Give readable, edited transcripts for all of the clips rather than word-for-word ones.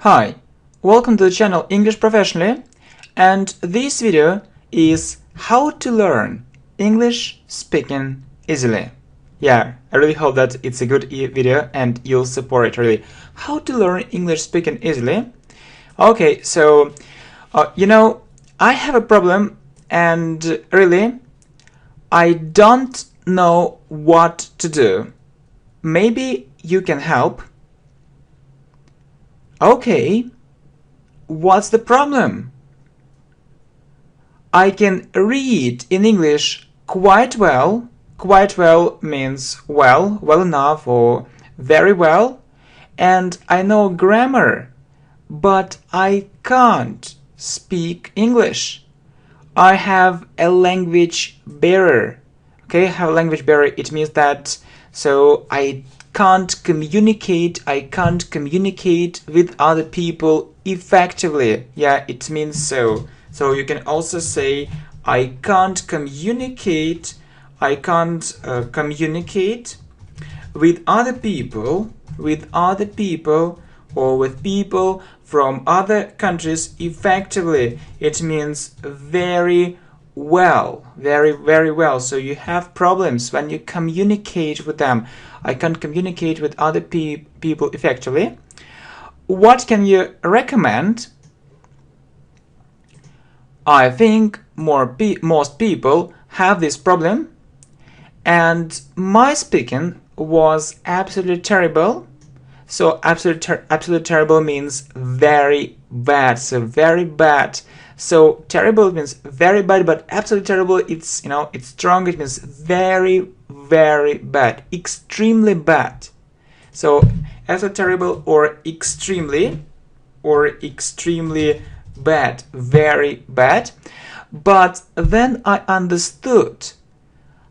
Hi, welcome to the channel English Professionally, and this video is how to learn English speaking easily. Yeah, I really hope that it's a good video and you'll support it really. How to learn English speaking easily. Okay, so I have a problem and really I don't know what to do. Maybe you can help. Okay, what's the problem? I can read in English quite well. Quite well means well, well enough, or very well. And I know grammar, but I can't speak English. I have a language barrier. Okay, I have a language barrier. It means that I can't communicate with other people effectively. Yeah, it means so. So you can also say I can't communicate with other people or with people from other countries effectively. It means very well, very well. So you have problems when you communicate with them. I can't communicate with other people effectively. What can you recommend? I think most people have this problem, and my speaking was absolutely terrible. So absolutely terrible means very bad. So very bad. So terrible means very bad, but absolutely terrible, it's strong. It means very bad, extremely bad. So absolutely terrible or extremely bad, very bad. But then I understood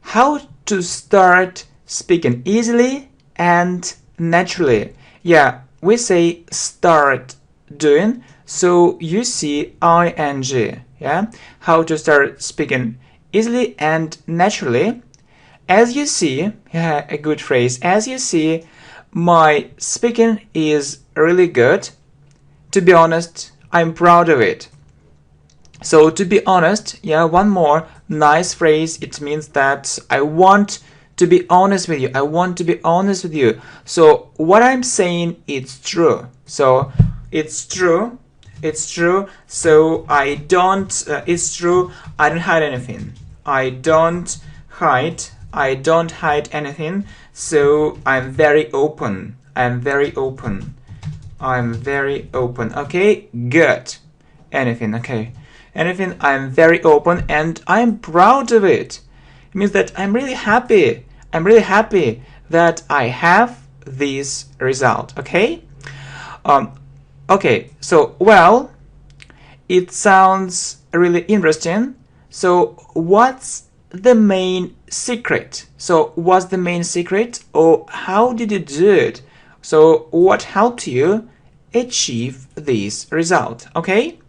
how to start speaking easily and naturally. Yeah, we say start doing, so you see ing. Yeah, how to start speaking easily and naturally. As you see, yeah, a good phrase. As you see, my speaking is really good. To be honest, I'm proud of it. So to be honest, yeah, one more nice phrase. It means that I want to be honest with you. I want to be honest with you. So what I'm saying, it's true. So it's true. It's true. So I don't. It's true. I don't hide anything. I don't hide anything. So I'm very open. I'm very open. Okay, good. Anything. Okay. Anything. I'm very open and I'm proud of it. It means that I'm really happy that I have this result. Okay. Okay. So well, it sounds really interesting. So what's the main secret? Or how did you do it? So what helped you achieve this result? Okay.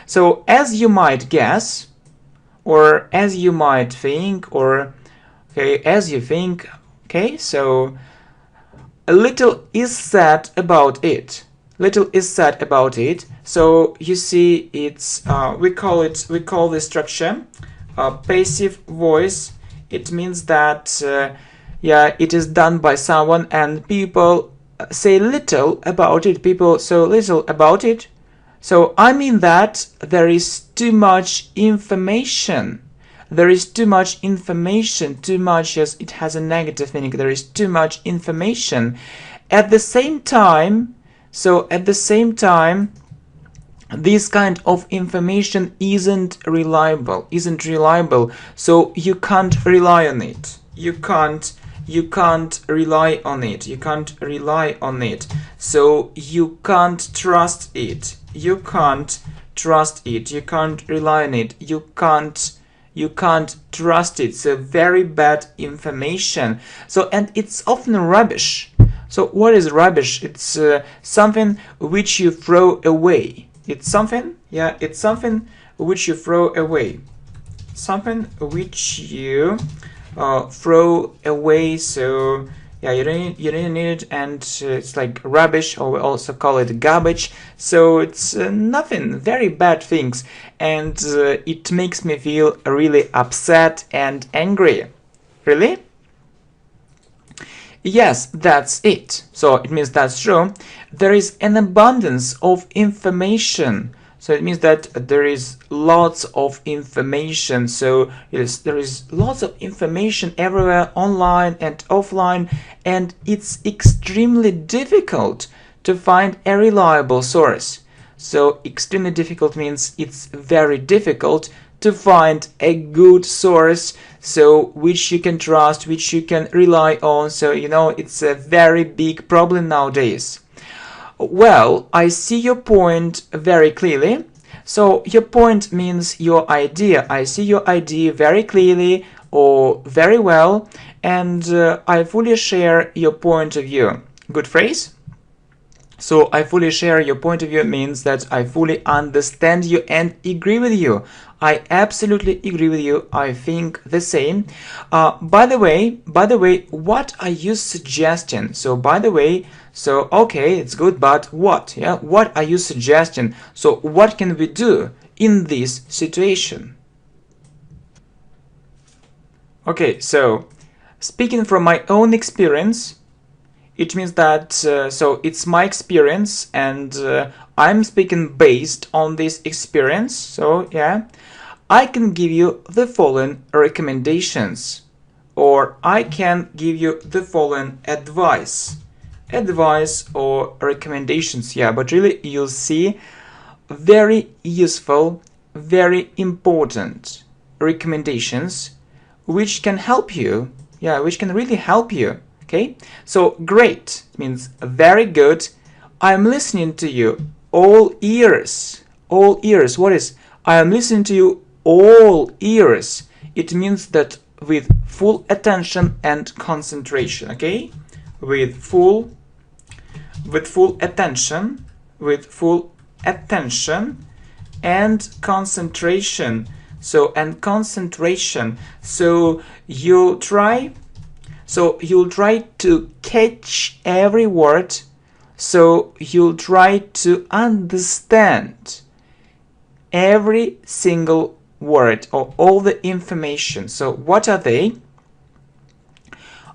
So as you might guess, or as you might think, or as you think, okay, so a little is said about it. So you see, it's we call this structure passive voice. It means that it is done by someone, and people say little about it. People so little about it. So I mean that there is too much information. Too much, yes, it has a negative meaning. There is too much information. At the same time, this kind of information isn't reliable. So you can't rely on it. You can't rely on it. So you can't trust it. You can't rely on it. You can't trust it. So very bad information. So, and it's often rubbish. So what is rubbish? It's something which you throw away. It's something which you throw away. So Yeah, you don't need it, and it's like rubbish, or we also call it garbage. So it's nothing, very bad things, and it makes me feel really upset and angry. Really? Yes, that's it. So it means that's true. There is an abundance of information. So it means that there is lots of information. So yes, there is lots of information everywhere, online and offline, and it's extremely difficult to find a reliable source. So extremely difficult means it's very difficult to find a good source, so which you can trust, which you can rely on. So it's a very big problem nowadays. Well, I see your point very clearly. So your point means your idea. I see your idea very clearly or very well, and I fully share your point of view. Good phrase? So I fully share your point of view means that I fully understand you and agree with you. I absolutely agree with you. I think the same. By the way, what are you suggesting? So by the way, so okay, it's good, but what? Yeah, what are you suggesting? So what can we do in this situation? Okay, so speaking from my own experience, it means that so it's my experience, and I'm speaking based on this experience. So yeah, I can give you the following recommendations, or I can give you the following advice or recommendations. Yeah, but really you'll see very useful, very important recommendations which can help you. Yeah, which can really help you. Okay, so great means very good. I'm listening to you, all ears. All ears. What is? I am listening to you, all ears. It means that with full attention and concentration. Okay, with full attention, and concentration. So and concentration. So you'll try to catch every word. So you'll try to understand every single word or all the information. So what are they?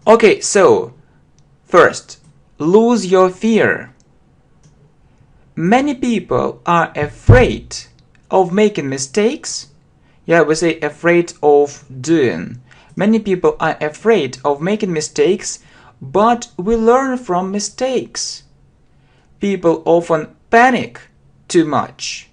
Okay, so first, lose your fear. Many people are afraid of making mistakes. Yeah, we say afraid of doing. Many people are afraid of making mistakes, but we learn from mistakes. People often panic too much.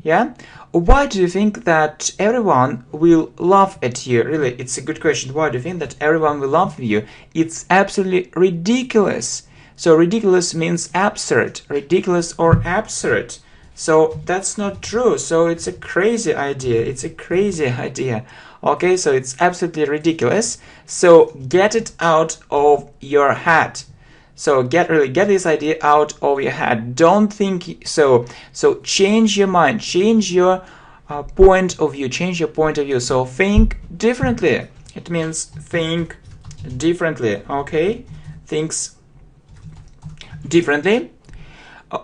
Yeah? Why do you think that everyone will laugh at you? Really, it's a good question. Why do you think that everyone will laugh at you? It's absolutely ridiculous. So ridiculous means absurd. Ridiculous or absurd. So that's not true. So it's a crazy idea. Okay, so it's absolutely ridiculous. So get it out of your head. So get this idea out of your head. Don't think so. So change your mind. Change your point of view. So think differently. It means think differently. Okay, thinks differently.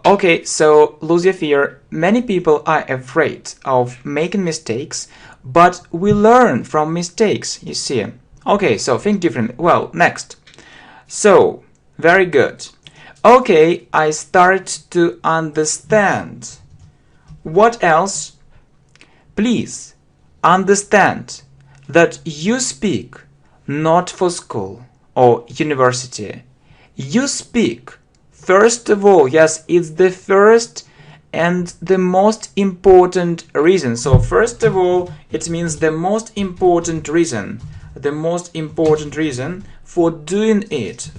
Okay, so lose your fear. Many people are afraid of making mistakes, but we learn from mistakes, you see. Okay, so think differently. Well, next. So, very good. Okay, I start to understand. What else? Please understand that you speak not for school or university. You speak first of all. Yes, it's the first and the most important reason. So first of all, it means the most important reason for doing it,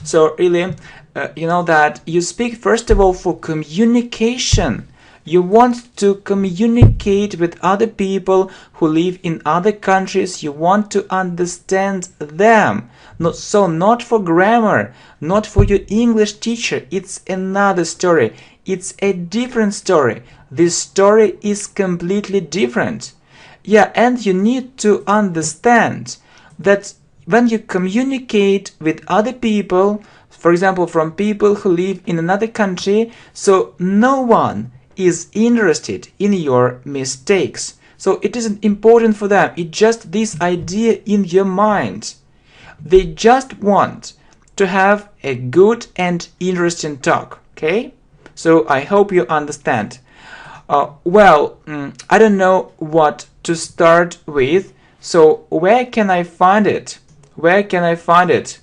So really, that you speak first of all for communication. You want to communicate with other people who live in other countries. You want to understand them. Not for grammar, not for your English teacher. It's another story. It's a different story. This story is completely different. Yeah, and you need to understand that when you communicate with other people, for example, from people who live in another country, so no one is interested in your mistakes. So it isn't important for them. It's just this idea in your mind. They just want to have a good and interesting talk. Okay? So I hope you understand. I don't know what to start with. So where can I find it? Where can I find it?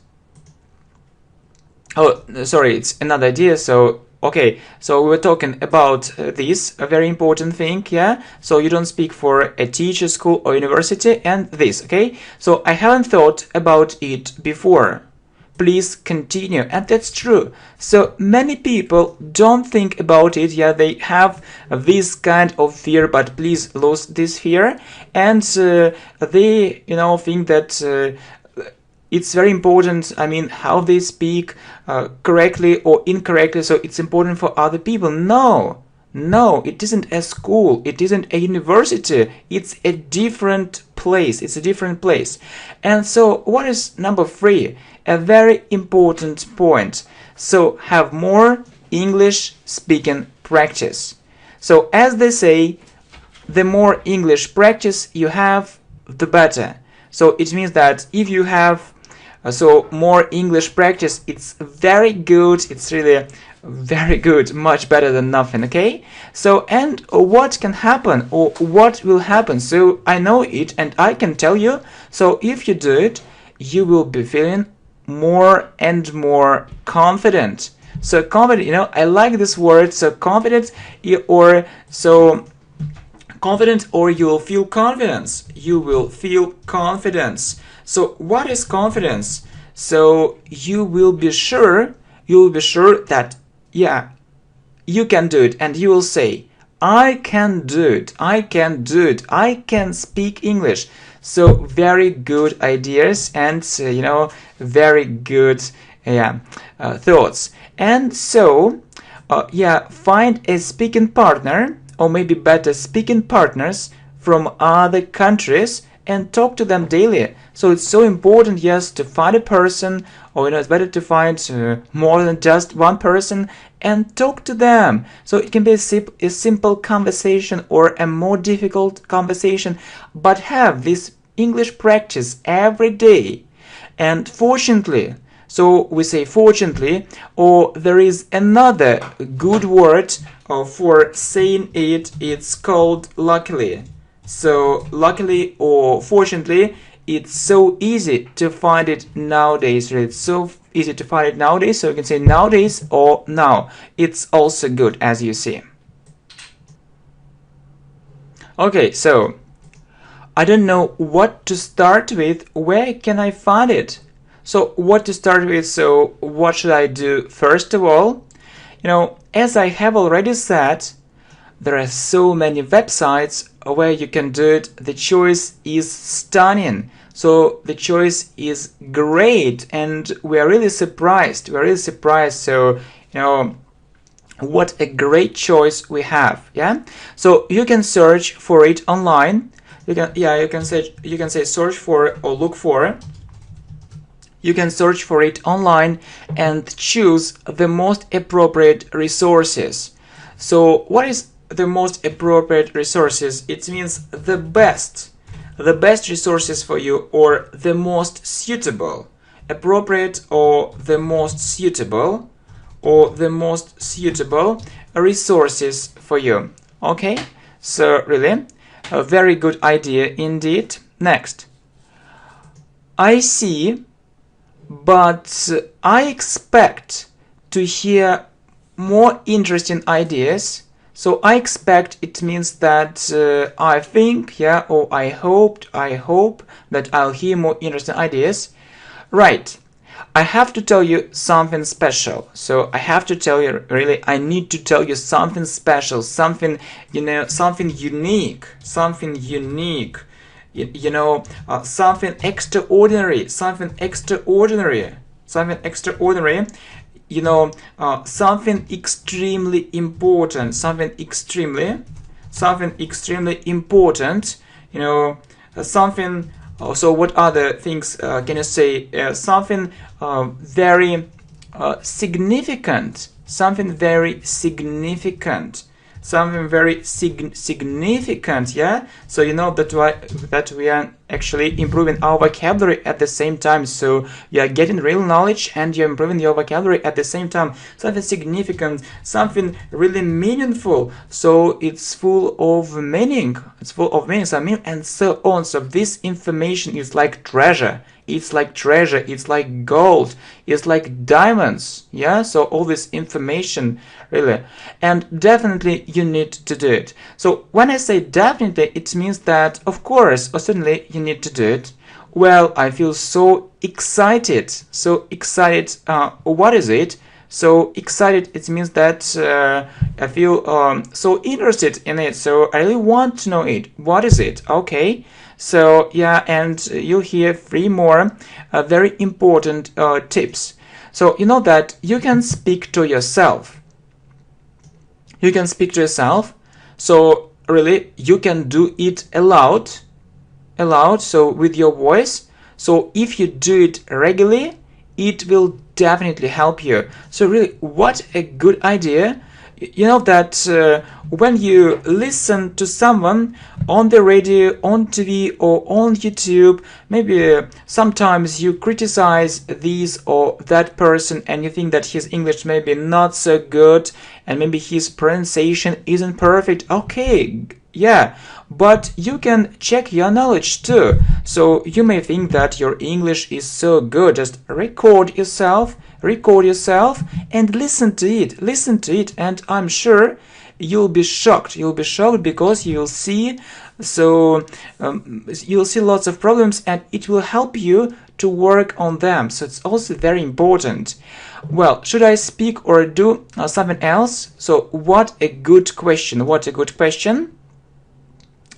Oh, sorry, it's another idea. So, okay, so we were talking about this, a very important thing, yeah? So you don't speak for a teacher, school, or university, and this, okay? So I haven't thought about it before. Please continue. And that's true. So many people don't think about it. Yeah, they have this kind of fear, but please lose this fear. And they, think that it's very important, how they speak correctly or incorrectly, so it's important for other people. No, it isn't a school, it isn't a university, it's a different place, And so what is number 3? A very important point. So have more English speaking practice. So as they say, the more English practice you have, the better. So it means that if you have more English practice, it's very good. It's really very good, much better than nothing, okay? So, and what can happen or what will happen? So I know it and I can tell you. So if you do it, you will be feeling more and more confident. So confident, I like this word. So confident or so confident, or you will feel confidence. You will feel confidence. So what is confidence? So you will be sure that, yeah, you can do it, and you will say, I can do it, I can speak English. So very good ideas and, very good thoughts. And so, find a speaking partner, or maybe better, speaking partners from other countries, and talk to them daily. So it's so important, yes, to find a person, or it's better to find more than just one person and talk to them. So it can be a simple conversation or a more difficult conversation, but have this English practice every day. And fortunately, so we say fortunately, or there is another good word for saying it, it's called luckily. So luckily or fortunately, it's so easy to find it nowadays. It's so easy to find it nowadays, so you can say nowadays or now. It's also good, as you see. Okay, so I don't know what to start with. Where can I find it? So what to start with? So what should I do? First of all, as I have already said, there are so many websites where you can do it. The choice is stunning. So the choice is great, and we are really surprised. So, what a great choice we have. Yeah. So you can search for it online. You can say search for or look for. You can search for it online and choose the most appropriate resources. So what is the most appropriate resources? It means the best resources for you, or the most suitable. Appropriate or the most suitable, resources for you. Okay, so really a very good idea indeed. Next, I see, but I expect to hear more interesting ideas. So I expect, it means that I think, or I hope that I'll hear more interesting ideas. Right. I have to tell you something special. So I have to tell you, really, I need to tell you something special, something, something unique, something extraordinary, something extremely important, something extremely important, something. So what other things can you say? Something very significant. Something very significant. Something very significant, yeah. So that we are actually improving our vocabulary at the same time. So you are getting real knowledge and you're improving your vocabulary at the same time. Something significant, something really meaningful. So it's full of meaning. It's full of meanings, and so on. So this information is like treasure. It's like treasure, it's like gold, it's like diamonds, yeah? So all this information, really. And definitely you need to do it. So when I say definitely, it means that, of course, or certainly you need to do it. Well, I feel so excited, what is it? So excited, it means that I feel so interested in it, so I really want to know it. What is it? Okay. So yeah, and you'll hear 3 more very important tips. So you know that you can speak to yourself. You can speak to yourself. So really, you can do it aloud, so with your voice. So if you do it regularly, it will definitely help you. So really, what a good idea. You know that when you listen to someone on the radio, on TV, or on YouTube, maybe sometimes you criticize this or that person and you think that his English may be not so good and maybe his pronunciation isn't perfect. Okay, yeah, but you can check your knowledge too. So you may think that your English is so good. Just record yourself and listen to it, and I'm sure you'll be shocked because you'll see lots of problems and it will help you to work on them. So it's also very important. Well, should I speak or do something else? So what a good question.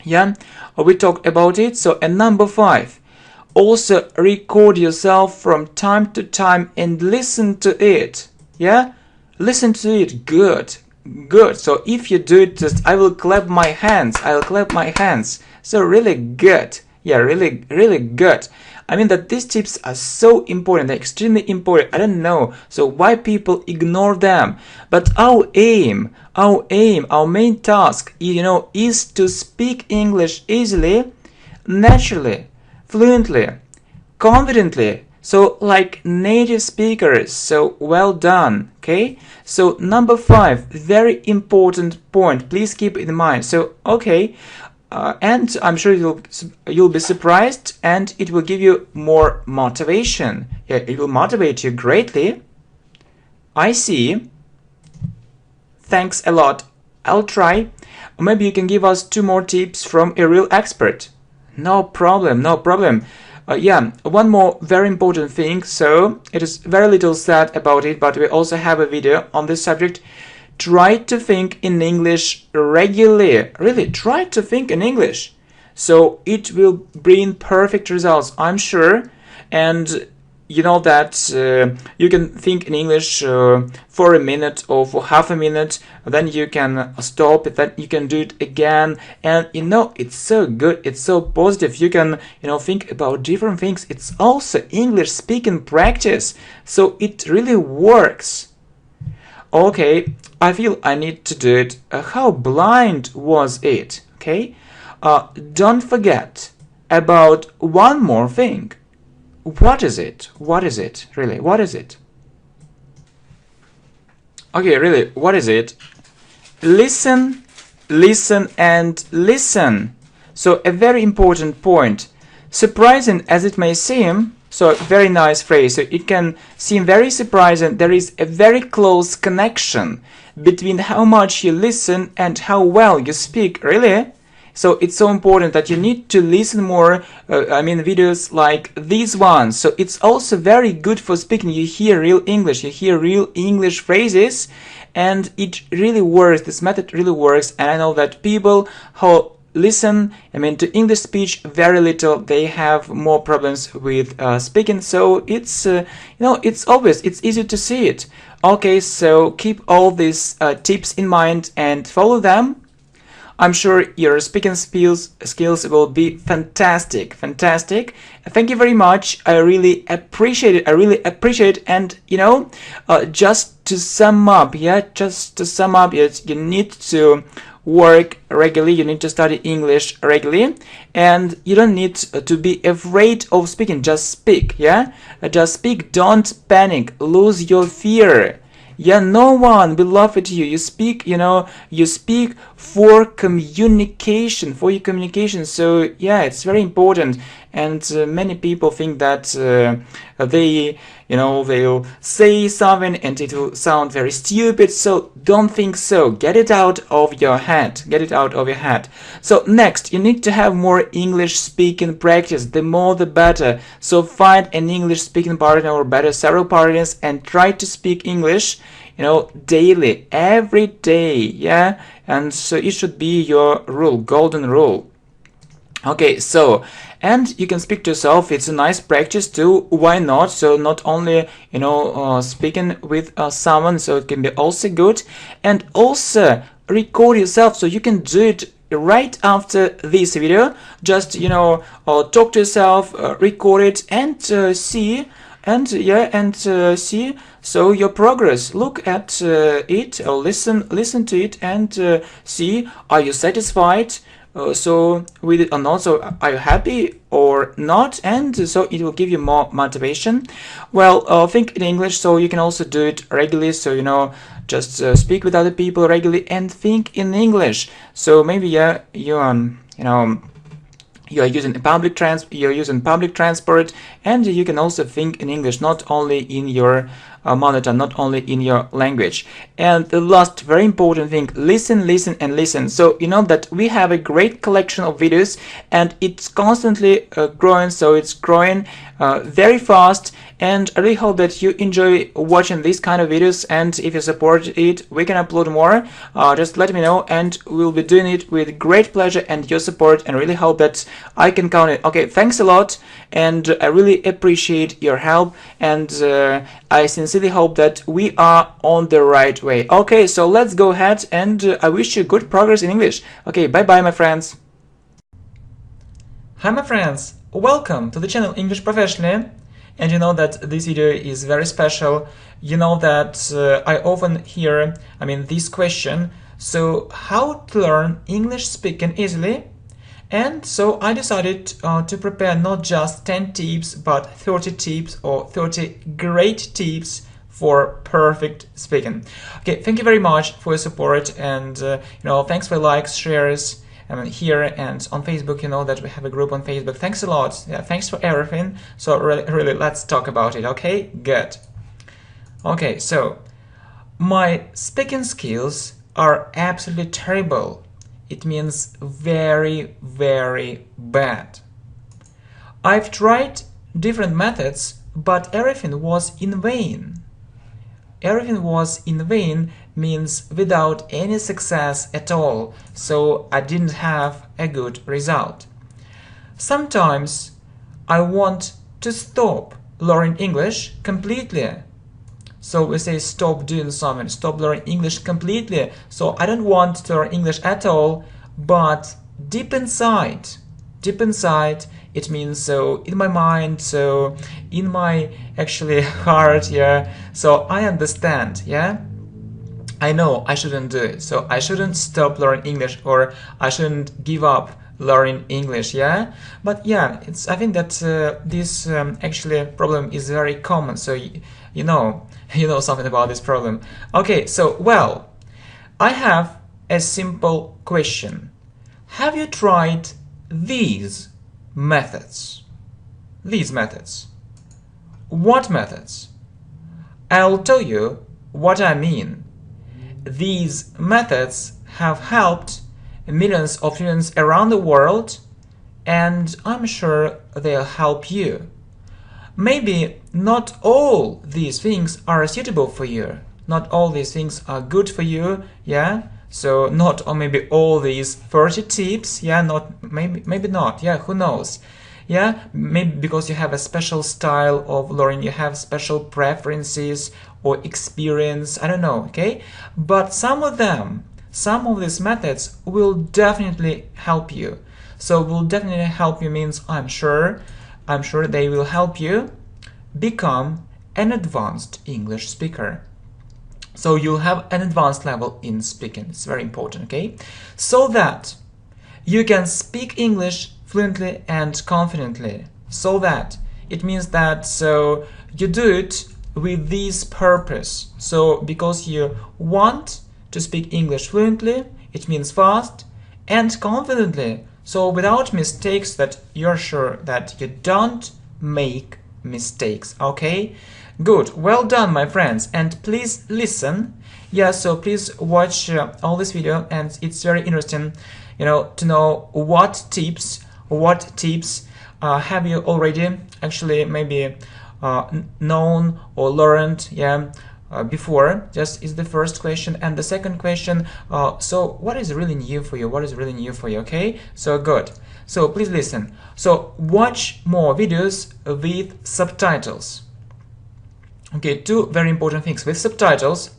Yeah, we talked about it. So and number 5, also record yourself from time to time and listen to it. Yeah, listen to it. Good. So if you do it, just I will clap my hands. So really good. Yeah, really good. I mean that these tips are so important, they're extremely important. I don't know so why people ignore them. But our main task, is to speak English easily, naturally, fluently, confidently, so like native speakers. So well done. Okay, so number 5, very important point, please keep it in mind. So okay, and I'm sure you'll be surprised and it will give you more motivation. Yeah, it will motivate you greatly. I see. Thanks a lot. I'll try. Maybe you can give us 2 more tips from a real expert. No problem. Yeah, one more very important thing. So it is very little said about it, but we also have a video on this subject. Try to think in English regularly. Really, try to think in English. So it will bring perfect results, I'm sure. And you know that you can think in English for a minute or for half a minute, then you can stop it, then you can do it again, and it's so good, it's so positive. You can think about different things. It's also English speaking practice, so it really works. Okay, I feel I need to do it. How blind was it? Okay, don't forget about one more thing. What is it? Really, what is it? Okay, really, what is it? Listen, and listen. So a very important point. Surprising as it may seem, so very nice phrase. So it can seem very surprising. There is a very close connection between how much you listen and how well you speak, really. So it's so important that you need to listen more. Videos like these ones. So it's also very good for speaking. You hear real English phrases, and it really works. This method really works. And I know that people who listen, to English speech very little, they have more problems with speaking. So it's, it's obvious. It's easy to see it. Okay, so keep all these tips in mind and follow them. I'm sure your speaking skills will be fantastic. Thank you very much. I really appreciate it. And just to sum up, you need to work regularly, you need to study English regularly, and you don't need to be afraid of speaking. Just speak, just speak. Don't panic, lose your fear. No one will laugh at you. You speak, you speak for communication, so it's very important. And many people think that they'll say something and it will sound very stupid. So don't think so. Get it out of your head. So next, you need to have more English speaking practice. The more the better. So find an English speaking partner, or better, several partners, and try to speak English daily, every day. And so it should be your rule, golden rule. Okay, so, and you can speak to yourself. It's a nice practice too. Why not? So not only speaking with someone, so it can be also good. And also record yourself, so you can do it right after this video. Just talk to yourself, record it, and see. See so your progress. Look at it, or listen to it, and see, are you satisfied so with it or not? So are you happy or not? And so it will give you more motivation. Well, think in English, so you can also do it regularly. So just speak with other people regularly and think in English. So maybe you're using public transport, and you can also think in English, not only in your mother tongue, not only in your language. And the last very important thing, listen. So that we have a great collection of videos, and it's constantly growing. So it's growing very fast, and I really hope that you enjoy watching these kind of videos. And if you support it, we can upload more. Just let me know, and we'll be doing it with great pleasure and your support, and really hope that I can count it. Okay, thanks a lot, and I really appreciate your help, and I sincerely hope that we are on the right way. Okay, so let's go ahead, and I wish you good progress in English. Okay, bye my friends. Hi my friends, welcome to the channel English Professionally. And you know that this video is very special. You know that I often hear this question: so how to learn English speaking easily? And so I decided to prepare not just 10 tips, but 30 tips, or 30 great tips for perfect speaking. Okay, thank you very much for your support, and thanks for likes, shares, here and on Facebook. You know that we have a group on Facebook. Thanks a lot. Yeah, thanks for everything. So really, let's talk about it. Okay, good. Okay, so my speaking skills are absolutely terrible. It means very, very bad. I've tried different methods, but everything was in vain. Everything was in vain means without any success at all, so I didn't have a good result. Sometimes I want to stop learning English completely. So we say stop doing something, stop learning English completely. So I don't want to learn English at all, but deep inside, it means so in my mind, so in my actually heart, so I understand, I know I shouldn't do it, so I shouldn't stop learning English, or I shouldn't give up learning English, but I think that this actually problem is very common, so you know something about this problem. Okay, so well, I have a simple question. Have you tried these methods? What methods? I'll tell you what I mean. These methods have helped millions of students around the world, and I'm sure they'll help you. Maybe not all these things are suitable for you. Not all these things are good for you, So not, or maybe all these 30 tips, maybe not, who knows? Maybe because you have a special style of learning, you have special preferences or experience, I don't know, okay? But some of them some of these methods will definitely help you. So will definitely help you means I'm sure they will help you become an advanced English speaker. So you'll have an advanced level in speaking. It's very important, okay? So that you can speak English fluently and confidently. So that it means that so you do it with this purpose. So because you want to speak English fluently, it means fast and confidently. So without mistakes, that you're sure that you don't make mistakes, okay? Good, well done, my friends, and please listen. Yeah, so please watch all this video, and it's very interesting, to know what tips have you already actually maybe known or learned, before. Just is the first question, and the second question. So what is really new for you? What is really new for you? Okay, so good. So please listen. So watch more videos with subtitles. Okay, two very important things with subtitles.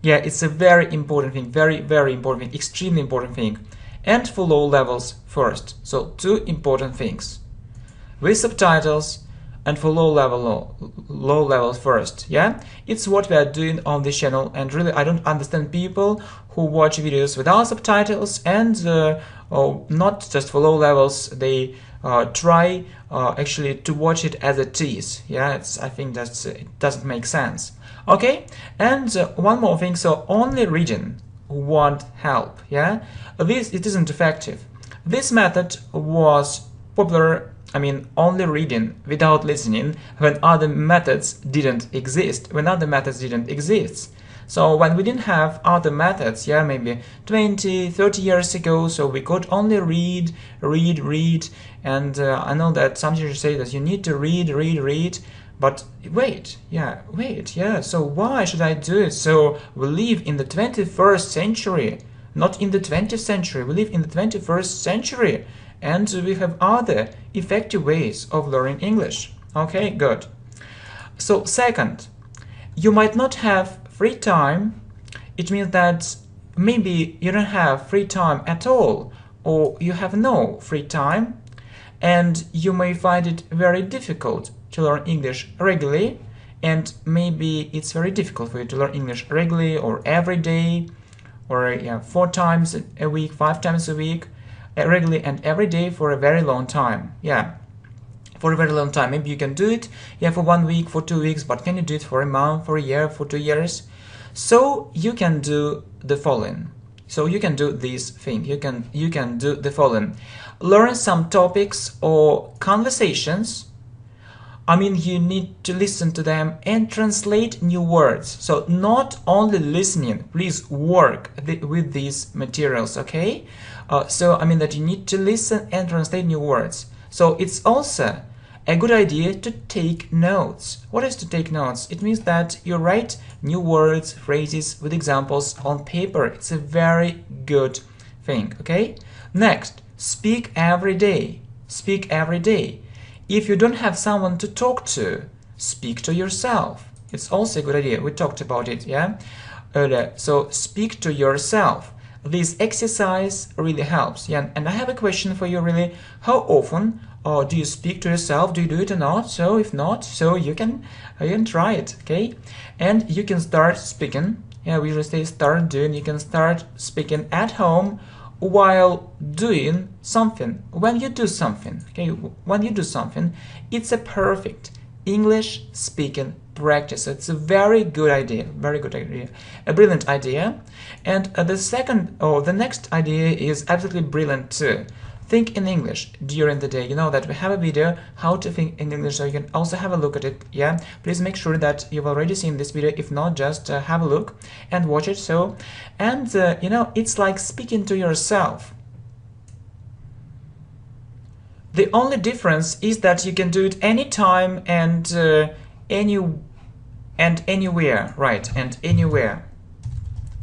Yeah, it's a very important thing, very, very important thing, extremely important thing. And for low levels first. So two important things with subtitles and for low levels first. Yeah, it's what we are doing on this channel, and really I don't understand people who watch videos without subtitles and not just for low levels. They try actually to watch it as it is. Yeah, I think that's it doesn't make sense. Okay, and one more thing. So only reading won't help. Yeah, it isn't effective. This method was popular, only reading without listening when other methods didn't exist. So when we didn't have other methods, yeah, maybe 20, 30 years ago, so we could only read, and I know that some teachers say that you need to read, but wait, so why should I do it? So we live in the 21st century, not in the 20th century, we live in the 21st century, and we have other effective ways of learning English. Okay, good. So second, you might not have free time. It means that maybe you don't have free time at all, or you have no free time, and you may find it very difficult to learn English regularly, and maybe it's very difficult for you to learn English regularly or every day, or 4 times a week, 5 times a week, regularly and every day for a very long time. Yeah, for a very long time. Maybe you can do it for 1 week, for 2 weeks, but can you do it for a month, for a year, for 2 years? So you can do the following. So you can do this thing. You can do the following. Learn some topics or conversations. You need to listen to them and translate new words. So not only listening, please work with these materials, okay? That you need to listen and translate new words. So it's also a good idea to take notes. What is to take notes? It means that you write new words, phrases with examples on paper. It's a very good thing, okay? Next, speak every day. Speak every day. If you don't have someone to talk to, speak to yourself. It's also a good idea. We talked about it, earlier. So speak to yourself. This exercise really helps. Yeah, and I have a question for you, really. How often do you speak to yourself? Do you do it or not? So if not, so you can try it, okay? And you can start speaking. Yeah, we usually say start doing. You can start speaking at home while doing something. When you do something, okay? When you do something, it's a perfect English speaking practice. It's a very good idea, a brilliant idea. And the next idea is absolutely brilliant too. Think in English during the day. You know that we have a video how to think in English, so you can also have a look at it. Yeah, please make sure that you've already seen this video. If not, just have a look and watch it. So, and it's like speaking to yourself. The only difference is that you can do it anytime and anywhere, right? And anywhere.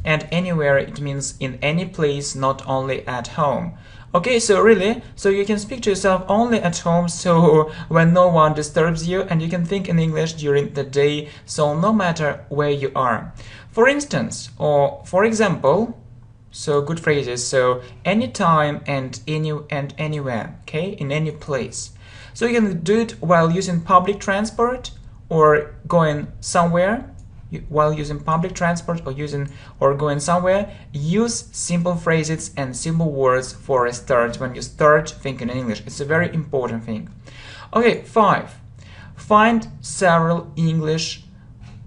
And anywhere, it means in any place, not only at home. Okay, so really, so you can speak to yourself only at home, so when no one disturbs you, and you can think in English during the day, so no matter where you are. For instance, or for example, so good phrases, so anytime and anywhere, okay, in any place. So you can do it while using public transport or going somewhere. While using public transport or going somewhere, use simple phrases and simple words for a start when you start thinking in English. It's a very important thing. Okay, 5. Find several English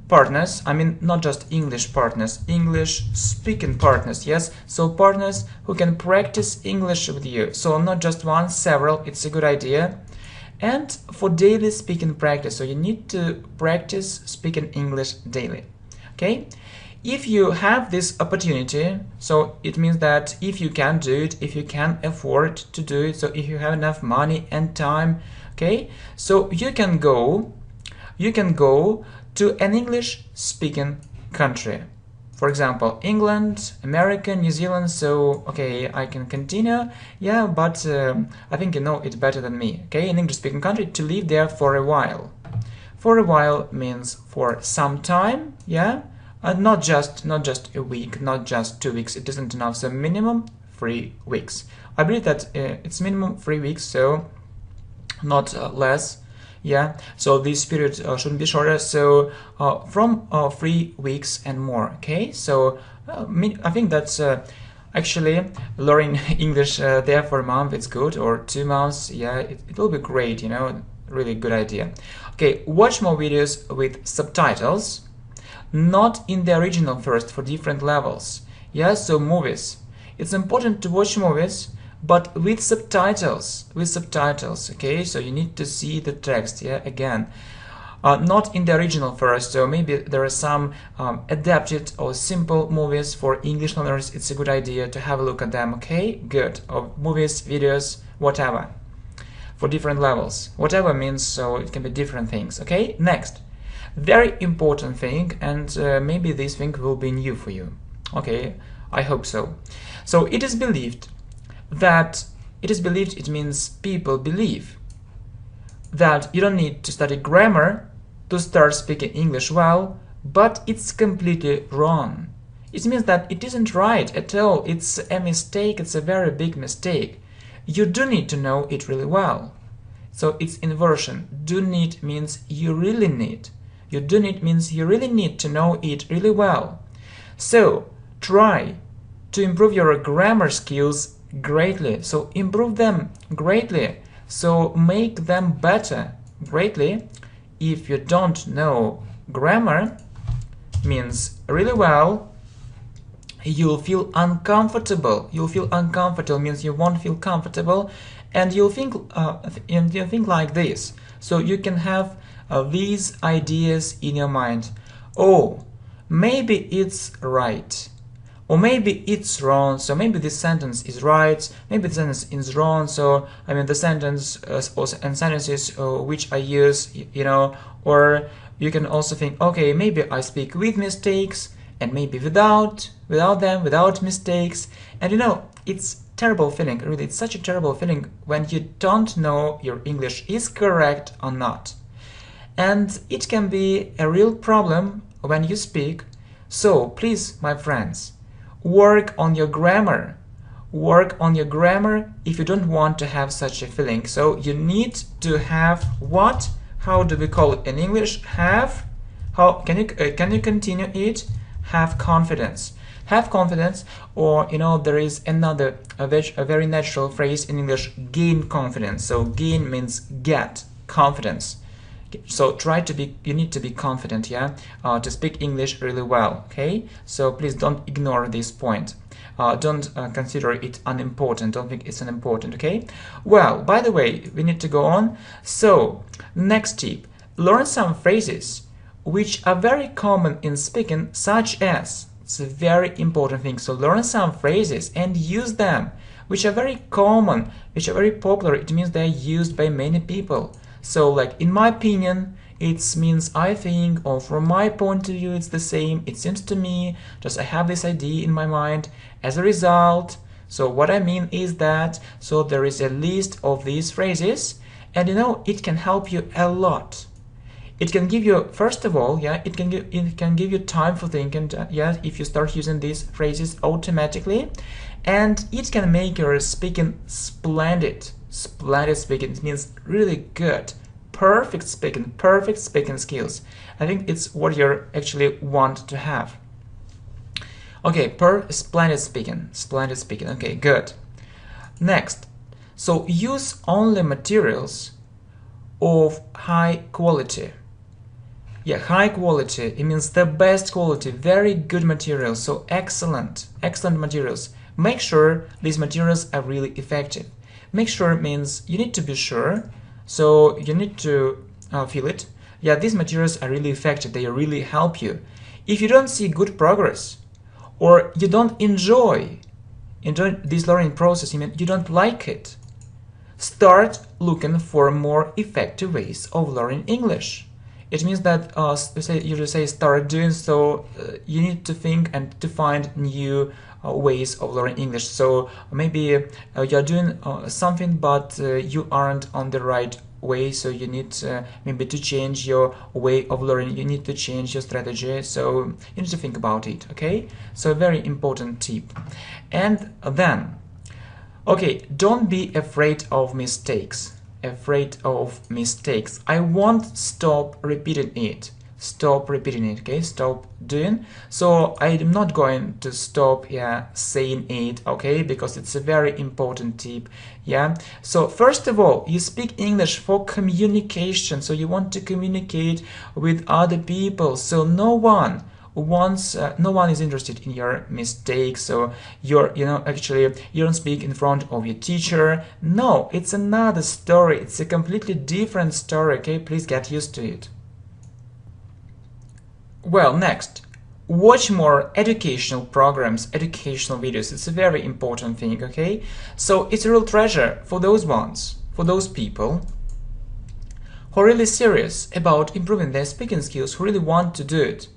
partners. I mean, not just English partners, English speaking partners, yes? So partners who can practice English with you. So not just one, several, it's a good idea. And for daily speaking practice, so you need to practice speaking English daily, okay? If you have this opportunity, so it means that if you can do it, if you can afford to do it, so if you have enough money and time, okay, so you can go to an English speaking country. For example, England, America, New Zealand, so, okay, I can continue, yeah, but I think you know it better than me, okay, an English-speaking country, to live there for a while. For a while means for some time, yeah, not just a week, not just 2 weeks, it isn't enough, so minimum 3 weeks. I believe that it's minimum 3 weeks, so not less. Yeah, so this period shouldn't be shorter, so from 3 weeks and more, okay? So I think that's actually learning English there for a month, it's good, or 2 months, yeah, it will be great, you know, really good idea. Okay, watch more videos with subtitles, not in the original first, for different levels. Yeah, so movies. It's important to watch movies, but with subtitles, okay, so you need to see the text, yeah, again, not in the original first, so maybe there are some adapted or simple movies for English learners. It's a good idea to have a look at them, okay, good, or movies, videos, whatever, for different levels, whatever means, so it can be different things, okay. Next, very important thing, and maybe this thing will be new for you, okay, I hope so. So it is believed, it means people believe that you don't need to study grammar to start speaking English well, but it's completely wrong. It means that it isn't right at all, it's a mistake, it's a very big mistake. You do need to know it really well. So it's inversion. Do need means you really need. You do need means you really need to know it really well. So try to improve your grammar skills greatly. So improve them greatly. So make them better greatly. If you don't know grammar, means really well, you'll feel uncomfortable. You'll feel uncomfortable means you won't feel comfortable, and you'll think like this. So you can have these ideas in your mind. Oh, maybe it's right. Or maybe it's wrong, so maybe this sentence is right, maybe the sentence is wrong, so I mean the sentence and sentences which I use, you know, or you can also think, okay, maybe I speak with mistakes, and maybe without them, without mistakes, and you know, it's terrible feeling, really, it's such a terrible feeling when you don't know your English is correct or not. And it can be a real problem when you speak, so please, my friends, work on your grammar. Work on your grammar if you don't want to have such a feeling. So you need to have what? How do we call it in English? Have? How can you continue it? Have confidence. Have confidence, or you know, there is another a very natural phrase in English, gain confidence. So gain means get confidence. So you need to be confident, yeah, to speak English really well, okay? So please don't ignore this point. Don't consider it unimportant, don't think it's unimportant, okay? Well, by the way, we need to go on. So, next tip, learn some phrases which are very common in speaking, such as, it's a very important thing, so learn some phrases and use them, which are very common, which are very popular. It means they're used by many people. So, like, in my opinion, it means I think, or from my point of view, it's the same, it seems to me, just I have this idea in my mind, as a result, So what I mean is that, so there is a list of these phrases, and you know, it can help you a lot. It can give you, first of all, yeah, it can give you time for thinking, yeah, if you start using these phrases automatically, and it can make your speaking splendid. Splendid speaking, it means really good, perfect speaking skills. I think it's what you actually want to have. Okay, splendid speaking. Okay, good. Next, so use only materials of high quality. Yeah, high quality, it means the best quality, very good materials, so excellent materials. Make sure these materials are really effective. Make sure means you need to be sure, so you need to feel it. Yeah, these materials are really effective, they really help you. If you don't see good progress, or you don't enjoy this learning process, you don't like it, start looking for more effective ways of learning English. It means that you say start doing so. You need to think and to find new ways of learning English. So maybe you're doing something, but you aren't on the right way. So you need maybe to change your way of learning. You need to change your strategy. So you need to think about it. Okay. So a very important tip. And then, okay, don't be afraid of mistakes. I won't stop repeating it. Okay, stop doing. So I'm not going to stop saying it, okay, because it's a very important tip. Yeah, so first of all, you speak English for communication, so you want to communicate with other people, so no one is interested in your mistakes. So actually you don't speak in front of your teacher. No, it's another story, it's a completely different story. Okay, please get used to it. Well, next, watch more educational programs, educational videos. It's a very important thing. Okay, so it's a real treasure for those people who are really serious about improving their speaking skills, who really want to do it.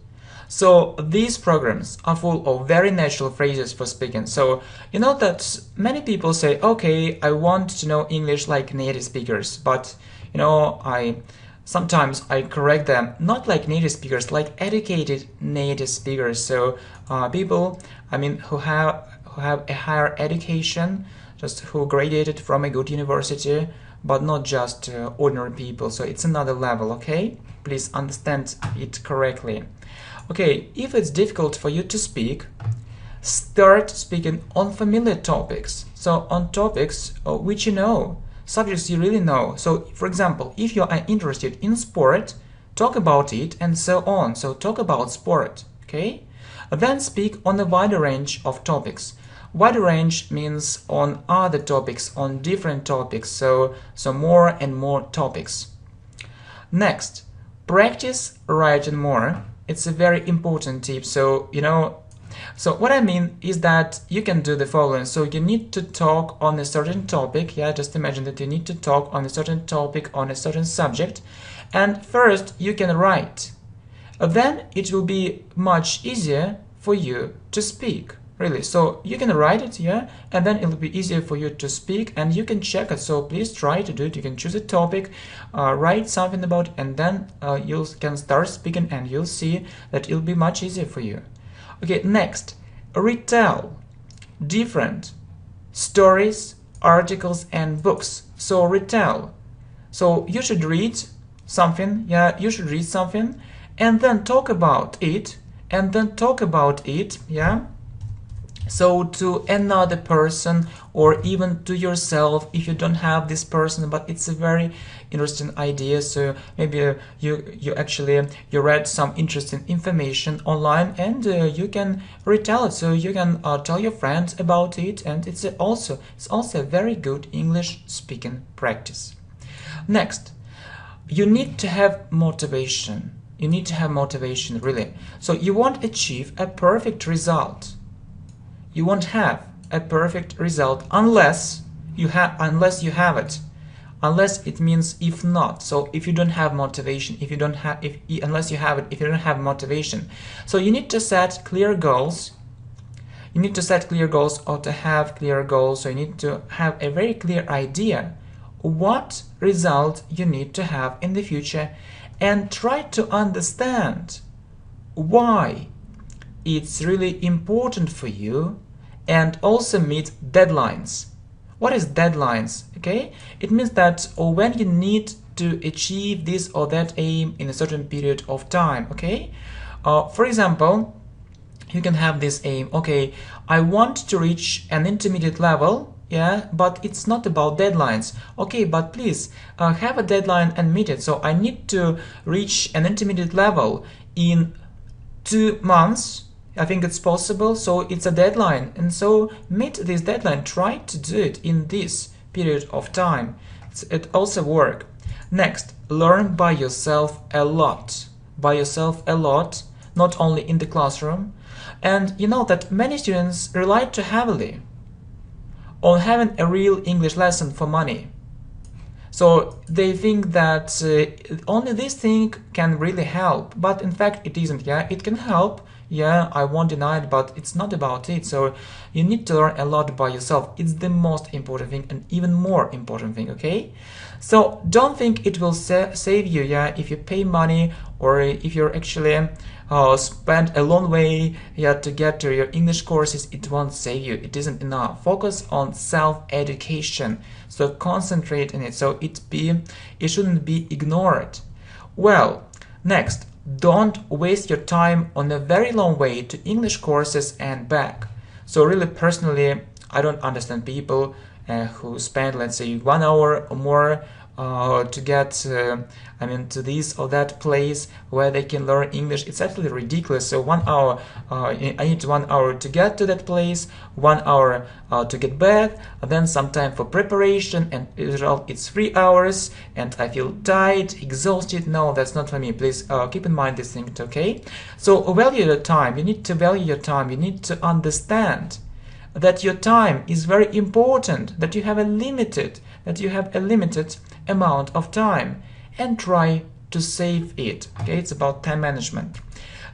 So these programs are full of very natural phrases for speaking. So you know that many people say, okay, I want to know English like native speakers, but you know, sometimes I correct them, not like native speakers, like educated native speakers. So people, who have a higher education, just who graduated from a good university, but not just ordinary people. So it's another level. Okay, please understand it correctly. Okay, if it's difficult for you to speak, start speaking on familiar topics. So on topics which you know, subjects you really know. So for example, if you are interested in sport, talk about it and so on. So talk about sport, okay? Then speak on a wider range of topics. Wider range means on other topics, on different topics, so more and more topics. Next, practice writing more. It's a very important tip. So so what I mean is that you can do the following. So you need to talk on a certain topic. Yeah, just imagine that you need to talk on a certain topic, on a certain subject, and first you can write. Then it will be much easier for you to speak. Really, so you can write it, yeah, and then it'll be easier for you to speak, and you can check it. So please try to do it. You can choose a topic, write something about it, and then you can start speaking, and you'll see that it'll be much easier for you. Okay, next, retell different stories, articles, and books. So retell. So you should read something, yeah, and then talk about it, yeah. So to another person, or even to yourself if you don't have this person, but it's a very interesting idea. So maybe you read some interesting information online, and you can retell it. So you can tell your friends about it, and it's also a very good English speaking practice. Next, you need to have motivation. Really. So you won't achieve a perfect result. You won't have a perfect result unless you have it. Unless it means if not. So if you don't have motivation, unless you have it, if you don't have motivation. So you need to set clear goals. You need to set clear goals or to have clear goals. So you need to have a very clear idea what result you need to have in the future, and try to understand why it's really important for you, and also meet deadlines. What is deadlines? Okay, it means that when you need to achieve this or that aim in a certain period of time. Okay, for example, you can have this aim. Okay, I want to reach an intermediate level. Yeah, but it's not about deadlines. Okay, but please have a deadline and meet it. So I need to reach an intermediate level in 2 months. I think it's possible, so it's a deadline, and so meet this deadline. Try to do it in this period of time. It also works. Next, learn by yourself a lot. By yourself a lot, not only in the classroom. And you know that many students rely too heavily on having a real English lesson for money. So they think that only this thing can really help, but in fact it isn't. Yeah, it can help. Yeah, I won't deny it, but it's not about it. So you need to learn a lot by yourself. It's the most important thing, and even more important thing. Okay, so don't think it will save you. Yeah, if you pay money, or if you're actually spend a long way, yeah, to get to your English courses, it won't save you. It isn't enough. Focus on self-education. So concentrate on it. So it shouldn't be ignored. Well, next, don't waste your time on a very long way to English courses and back. So really, personally, I don't understand people who spend, let's say, 1 hour or more to get to this or that place where they can learn English. It's absolutely ridiculous. So 1 hour, I need 1 hour to get to that place, 1 hour to get back, then some time for preparation, and it's 3 hours, and I feel tired, exhausted. No, that's not for me. Please keep in mind this thing, okay? So value your time. You need to value your time. You need to understand that your time is very important, that you have a limited amount of time, and try to save it. Okay, it's about time management.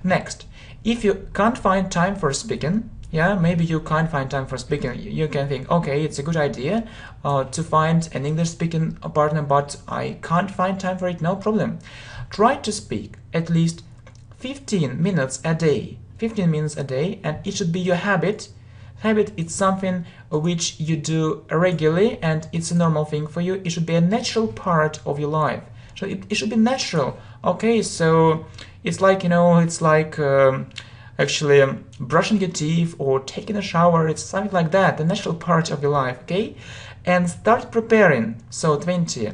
Next, if you can't find time for speaking, yeah, maybe you can't find time for speaking, you can think, okay, it's a good idea to find an English speaking partner, but I can't find time for it. No problem. Try to speak at least 15 minutes a day. 15 minutes a day, and it should be your habit. Habit is something which you do regularly, and it's a normal thing for you. It should be a natural part of your life. So it should be natural. Okay, so it's like, actually brushing your teeth or taking a shower. It's something like that, the natural part of your life. Okay, and start preparing. So 20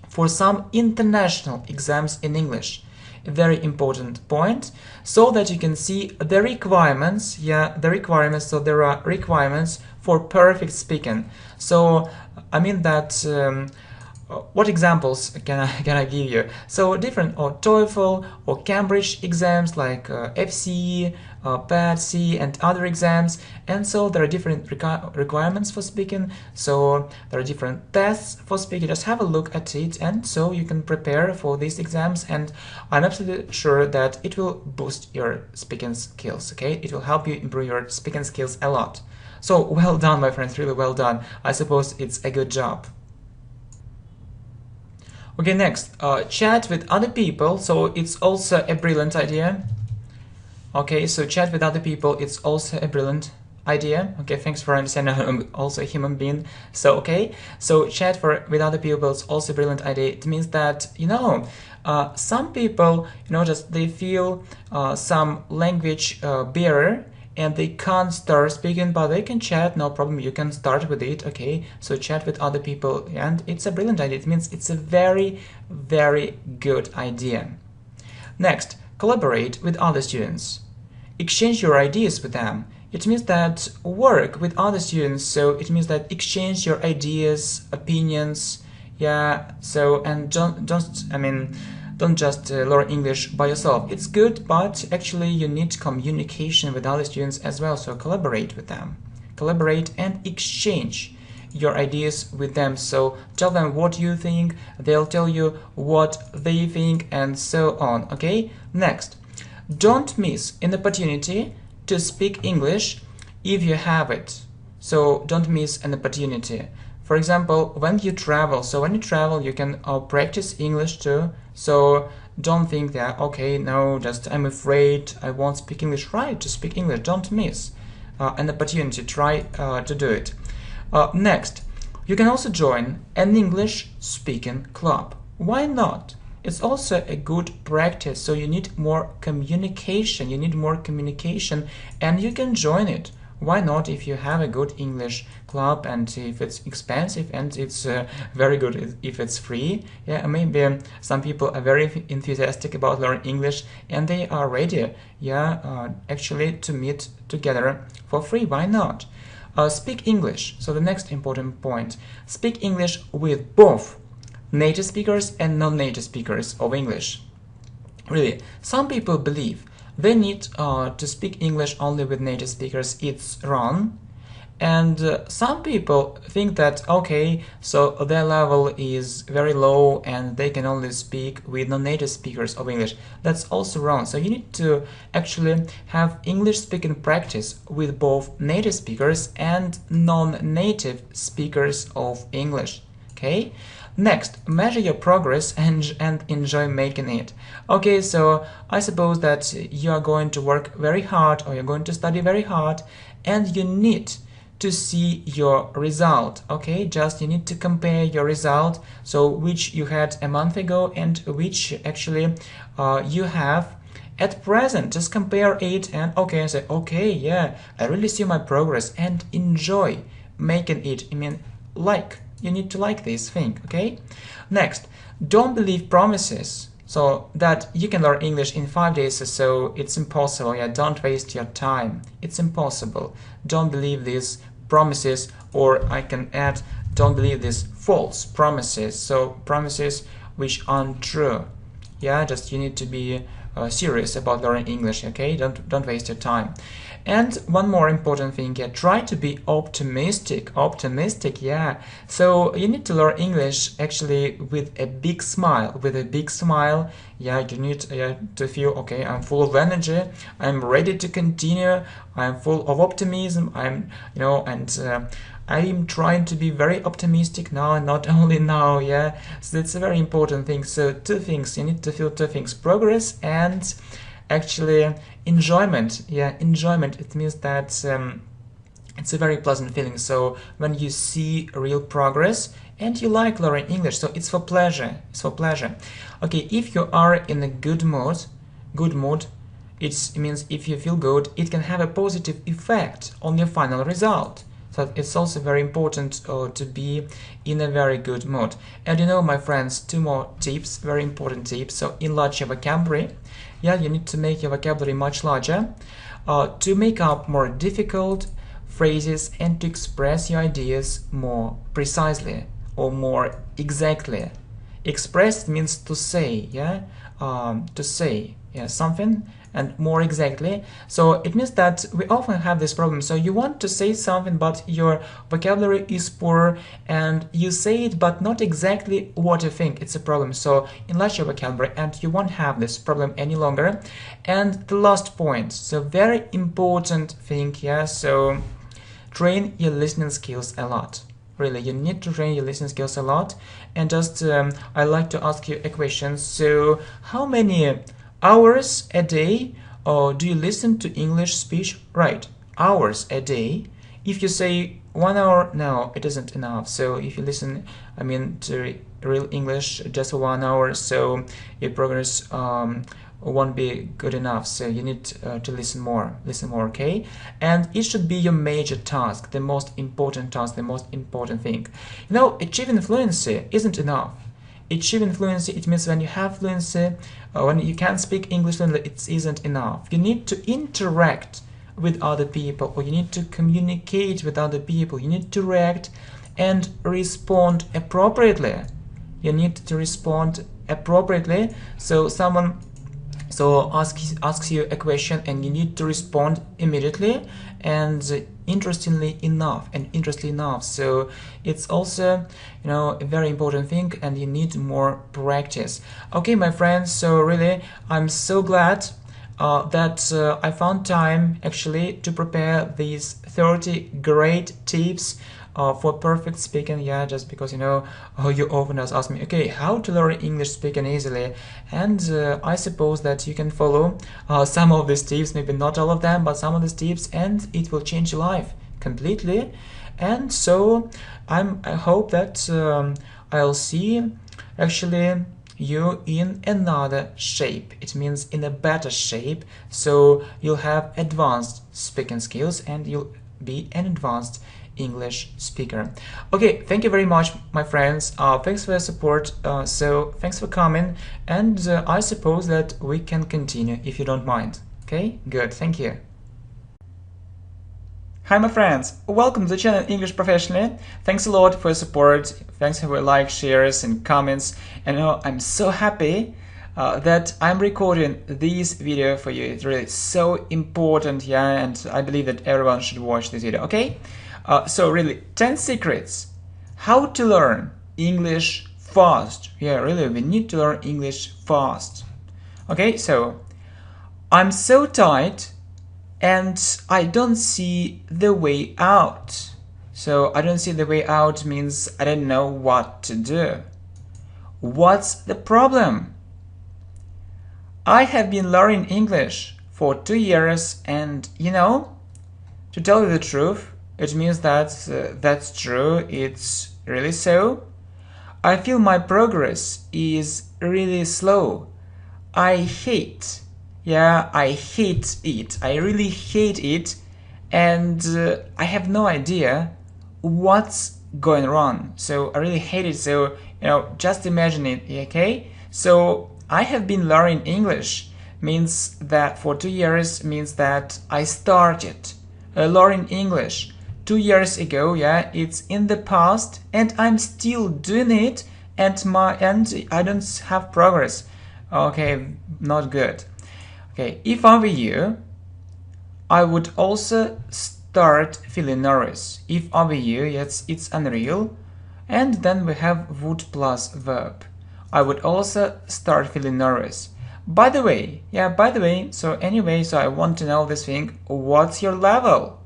for some international exams in English. A very important point, so that you can see the requirements. Yeah, the requirements. So there are requirements for perfect speaking. So I mean that what examples can I give you? So different, or TOEFL or Cambridge exams like FCE, PAT-C, and other exams. And so there are different requirements for speaking. So there are different tests for speaking. Just have a look at it, and so you can prepare for these exams. And I'm absolutely sure that it will boost your speaking skills. Okay, it will help you improve your speaking skills a lot. So well done, my friends. Really well done. I suppose it's a good job. Okay, next, chat with other people. So it's also a brilliant idea. Okay, so chat with other people, it's also a brilliant idea. Okay, thanks for understanding. I'm also a human being. So, okay, so chat with other people is also a brilliant idea. It means that, some people, just they feel some language barrier, and they can't start speaking, but they can chat, no problem. You can start with it. Okay, so chat with other people, and it's a brilliant idea. It means it's a very, very good idea. Next, collaborate with other students. Exchange your ideas with them. It means that work with other students. So it means that exchange your ideas, opinions. Yeah. So, and don't just learn English by yourself. It's good, but actually you need communication with other students as well. So collaborate with them. Collaborate and exchange your ideas with them. So tell them what you think, they'll tell you what they think, and so on. Okay, next, don't miss an opportunity to speak English if you have it. So don't miss an opportunity. For example, when you travel, you can practice English too. So don't think that, okay, no, just I'm afraid I won't speak English. Try to speak English. Don't miss an opportunity. Try to do it. Next, you can also join an English speaking club. Why not? It's also a good practice. So you need more communication. And you can join it. Why not if you have a good English club and if it's expensive and it's very good if it's free? Yeah, maybe some people are very enthusiastic about learning English and they are ready, actually to meet together for free. Why not? Speak English. So the next important point, speak English with both native speakers and non-native speakers of English. Really, some people believe they need to speak English only with native speakers. It's wrong. And some people think that, okay, so their level is very low and they can only speak with non-native speakers of English. That's also wrong. So you need to actually have English speaking practice with both native speakers and non-native speakers of English. Okay? Next, measure your progress and enjoy making it. Okay, so I suppose that you are going to work very hard or you're going to study very hard and you need to see your result. Okay, just you need to compare your result, so which you had a month ago and which actually you have at present. Just compare it and okay, say, okay, yeah, I really see my progress and enjoy making it. I mean, you need to like this thing, okay? Next, don't believe promises. So that you can learn English in 5 days or so, it's impossible. Yeah, don't waste your time. It's impossible. Don't believe these promises, or I can add, don't believe these false promises. So promises which aren't true. Yeah, just you need to be serious about learning English, okay? Don't waste your time. And one more important thing, try to be optimistic, yeah. So you need to learn English actually with a big smile, yeah. You need to feel, okay, I'm full of energy, I'm ready to continue, I'm full of optimism, I'm trying to be very optimistic now and not only now, yeah. So that's a very important thing. So two things, you need to feel two things, progress and actually enjoyment. Yeah, enjoyment. It means that it's a very pleasant feeling. So when you see real progress and you like learning English, so it's for pleasure. Okay, if you are in a good mood, it means if you feel good, it can have a positive effect on your final result. So it's also very important to be in a very good mood. And my friends, two more tips, very important tips. So enlarge your vocabulary. Yeah, you need to make your vocabulary much larger to make up more difficult phrases and to express your ideas more precisely or more exactly. Express means to say, something, and more exactly. So it means that we often have this problem. So you want to say something, but your vocabulary is poor, and you say it, but not exactly what you think. It's a problem. So enlarge your vocabulary, and you won't have this problem any longer. And the last point, so very important thing, so train your listening skills a lot. Really, you need to train your listening skills a lot. And just I like to ask you a question. So how many hours a day do you listen to English speech? Right, hours a day. If you say 1 hour, no, it isn't enough. So if you listen, to real English just for 1 hour, so your progress won't be good enough. So you need to listen more, okay? And it should be your major task, the most important task, the most important thing. Achieving fluency isn't enough. Achieving fluency, it means when you have fluency, when you can speak English fluently, it isn't enough. You need to interact with other people, or you need to communicate with other people. You need to react and respond appropriately. You need to respond appropriately. So someone asks you a question and you need to respond immediately and interestingly enough. So it's also a very important thing, and you need more practice. Okay, my friends, so really I'm so glad that I found time actually to prepare these 30 great tips for perfect speaking. Yeah, just because you often ask me, okay, how to learn English speaking easily, and I suppose that you can follow some of these tips, maybe not all of them, but some of these tips, and it will change your life completely. And so I hope that I'll see actually you in another shape. It means in a better shape, so you'll have advanced speaking skills and you'll be an advanced English speaker. Okay, thank you very much, my friends. Thanks for your support. So thanks for coming, and I suppose that we can continue if you don't mind. Okay, good, thank you. Hi my friends, welcome to the channel English Professionally. Thanks a lot for your support, thanks for your likes, shares and comments. And I'm so happy that I'm recording this video for you. It's really so important, yeah, and I believe that everyone should watch this video, okay? So really, 10 secrets how to learn English fast. Yeah, really, we need to learn English fast. Okay, so I'm so tired and I don't see the way out. So I don't see the way out means I don't know what to do. What's the problem? I have been learning English for 2 years and to tell you the truth, it means that that's true, it's really so. I feel my progress is really slow. I hate it. I really hate it, and I have no idea what's going wrong. So I really hate it. So just imagine it, okay? So I have been learning English means that for 2 years means that I started learning English 2 years ago. Yeah, it's in the past, and I'm still doing it, and I don't have progress. Okay, not good. Okay, if I were you, I would also start feeling nervous. If I were you, it's unreal. And then we have would plus verb. I would also start feeling nervous. By the way, so I want to know this thing. What's your level?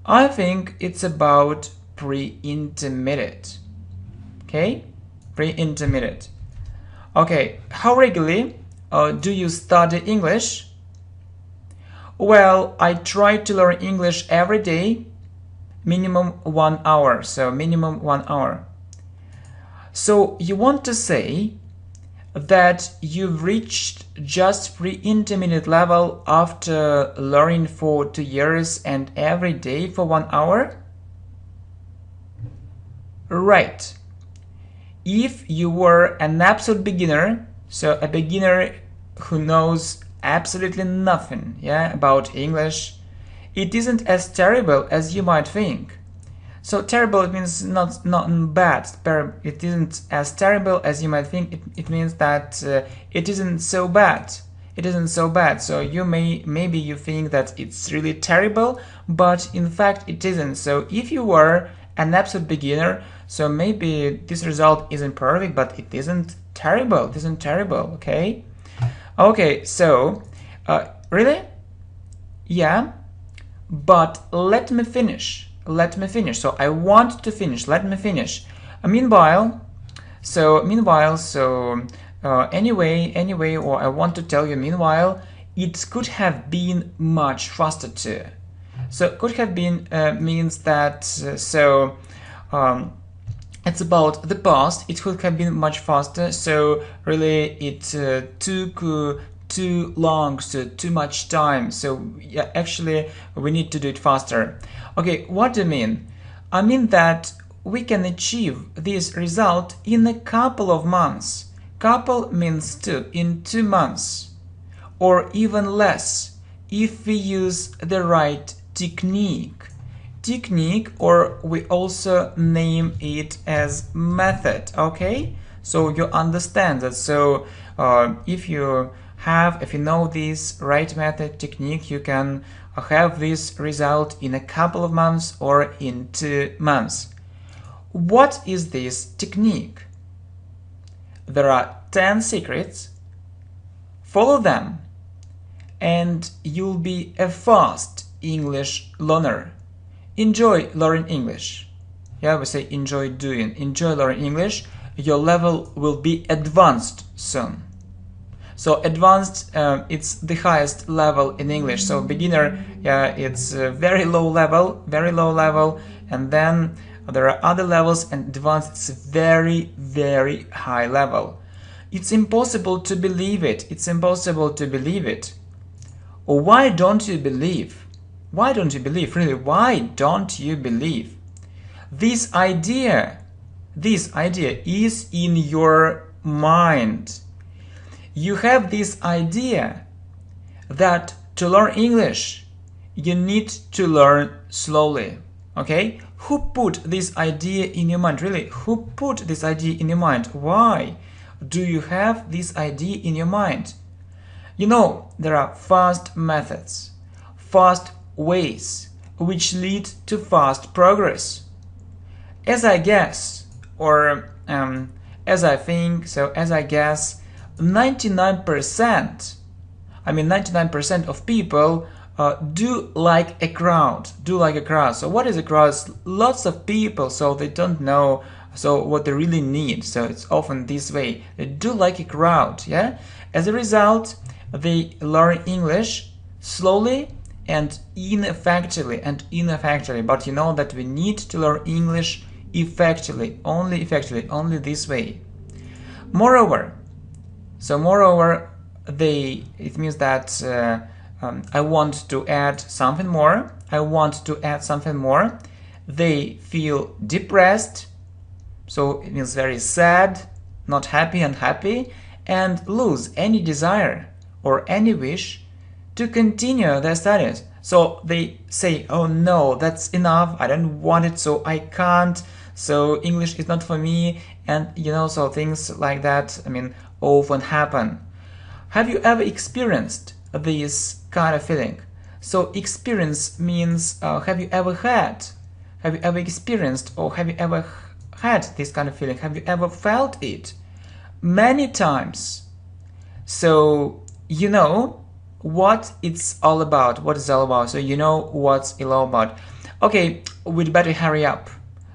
I think it's about pre-intermediate. Okay, pre-intermediate. Okay, how regularly do you study English? Well, I try to learn English every day, minimum 1 hour. So minimum 1 hour. So you want to say that you've reached just pre-intermediate level after learning for 2 years and every day for 1 hour? Right. If you were an absolute beginner, so a beginner who knows absolutely nothing, about English, it isn't as terrible as you might think. So terrible, it means not bad. It isn't as terrible as you might think. It means that it isn't so bad. It isn't so bad. So maybe you think that it's really terrible, but in fact it isn't. So if you were an absolute beginner, so maybe this result isn't perfect, but it isn't terrible. It isn't terrible, okay? Okay, so, really? Yeah, but let me finish. So I want to finish. Let me finish. Meanwhile, anyway, or I want to tell you, meanwhile, it could have been much faster too. So could have been means that it's about the past. It could have been much faster. So really, it took too long, so too much time. So yeah, actually, we need to do it faster. Okay, what do I mean? I mean that we can achieve this result in a couple of months. Couple means 2, in 2 months, or even less, if we use the right technique, or we also name it as method. Okay, so you understand that. So if you know this right method, technique, you can have this result in a couple of months or in 2 months. What is this technique? There are 10 secrets. Follow them and you'll be a fast English learner. Enjoy learning English. Yeah, we say enjoy doing. Enjoy learning English. Your level will be advanced soon. So advanced, it's the highest level in English. So beginner, yeah, it's very low level, and then there are other levels, and advanced it's very, very high level. It's impossible to believe it. It's impossible to believe it. Or why don't you believe? Why don't you believe? Really, why don't you believe? This idea is in your mind. You have this idea that to learn English, you need to learn slowly. Okay? Who put this idea in your mind? Really, who put this idea in your mind? Why do you have this idea in your mind? You know, there are fast methods, fast ways, which lead to fast progress. As I guess, or as I think, so as I guess, 99% of people do like a crowd. So what is a crowd? Lots of people, so they don't know so what they really need. So it's often this way. They do like a crowd, yeah? As a result, they learn English slowly and ineffectively. But you know that we need to learn English effectively, only this way. Moreover, it means that I want to add something more. They feel depressed, so it means very sad, not happy, unhappy, and lose any desire or any wish to continue their studies. So they say, oh no, that's enough, I don't want it, so I can't, so English is not for me, and you know, so things like that, often happen. Have you ever experienced this kind of feeling? So experience means have you ever experienced, or have you ever had this kind of feeling? Have you ever felt it? Many times. So you know what it's all about, so you know what's it all about. Okay, we'd better hurry up.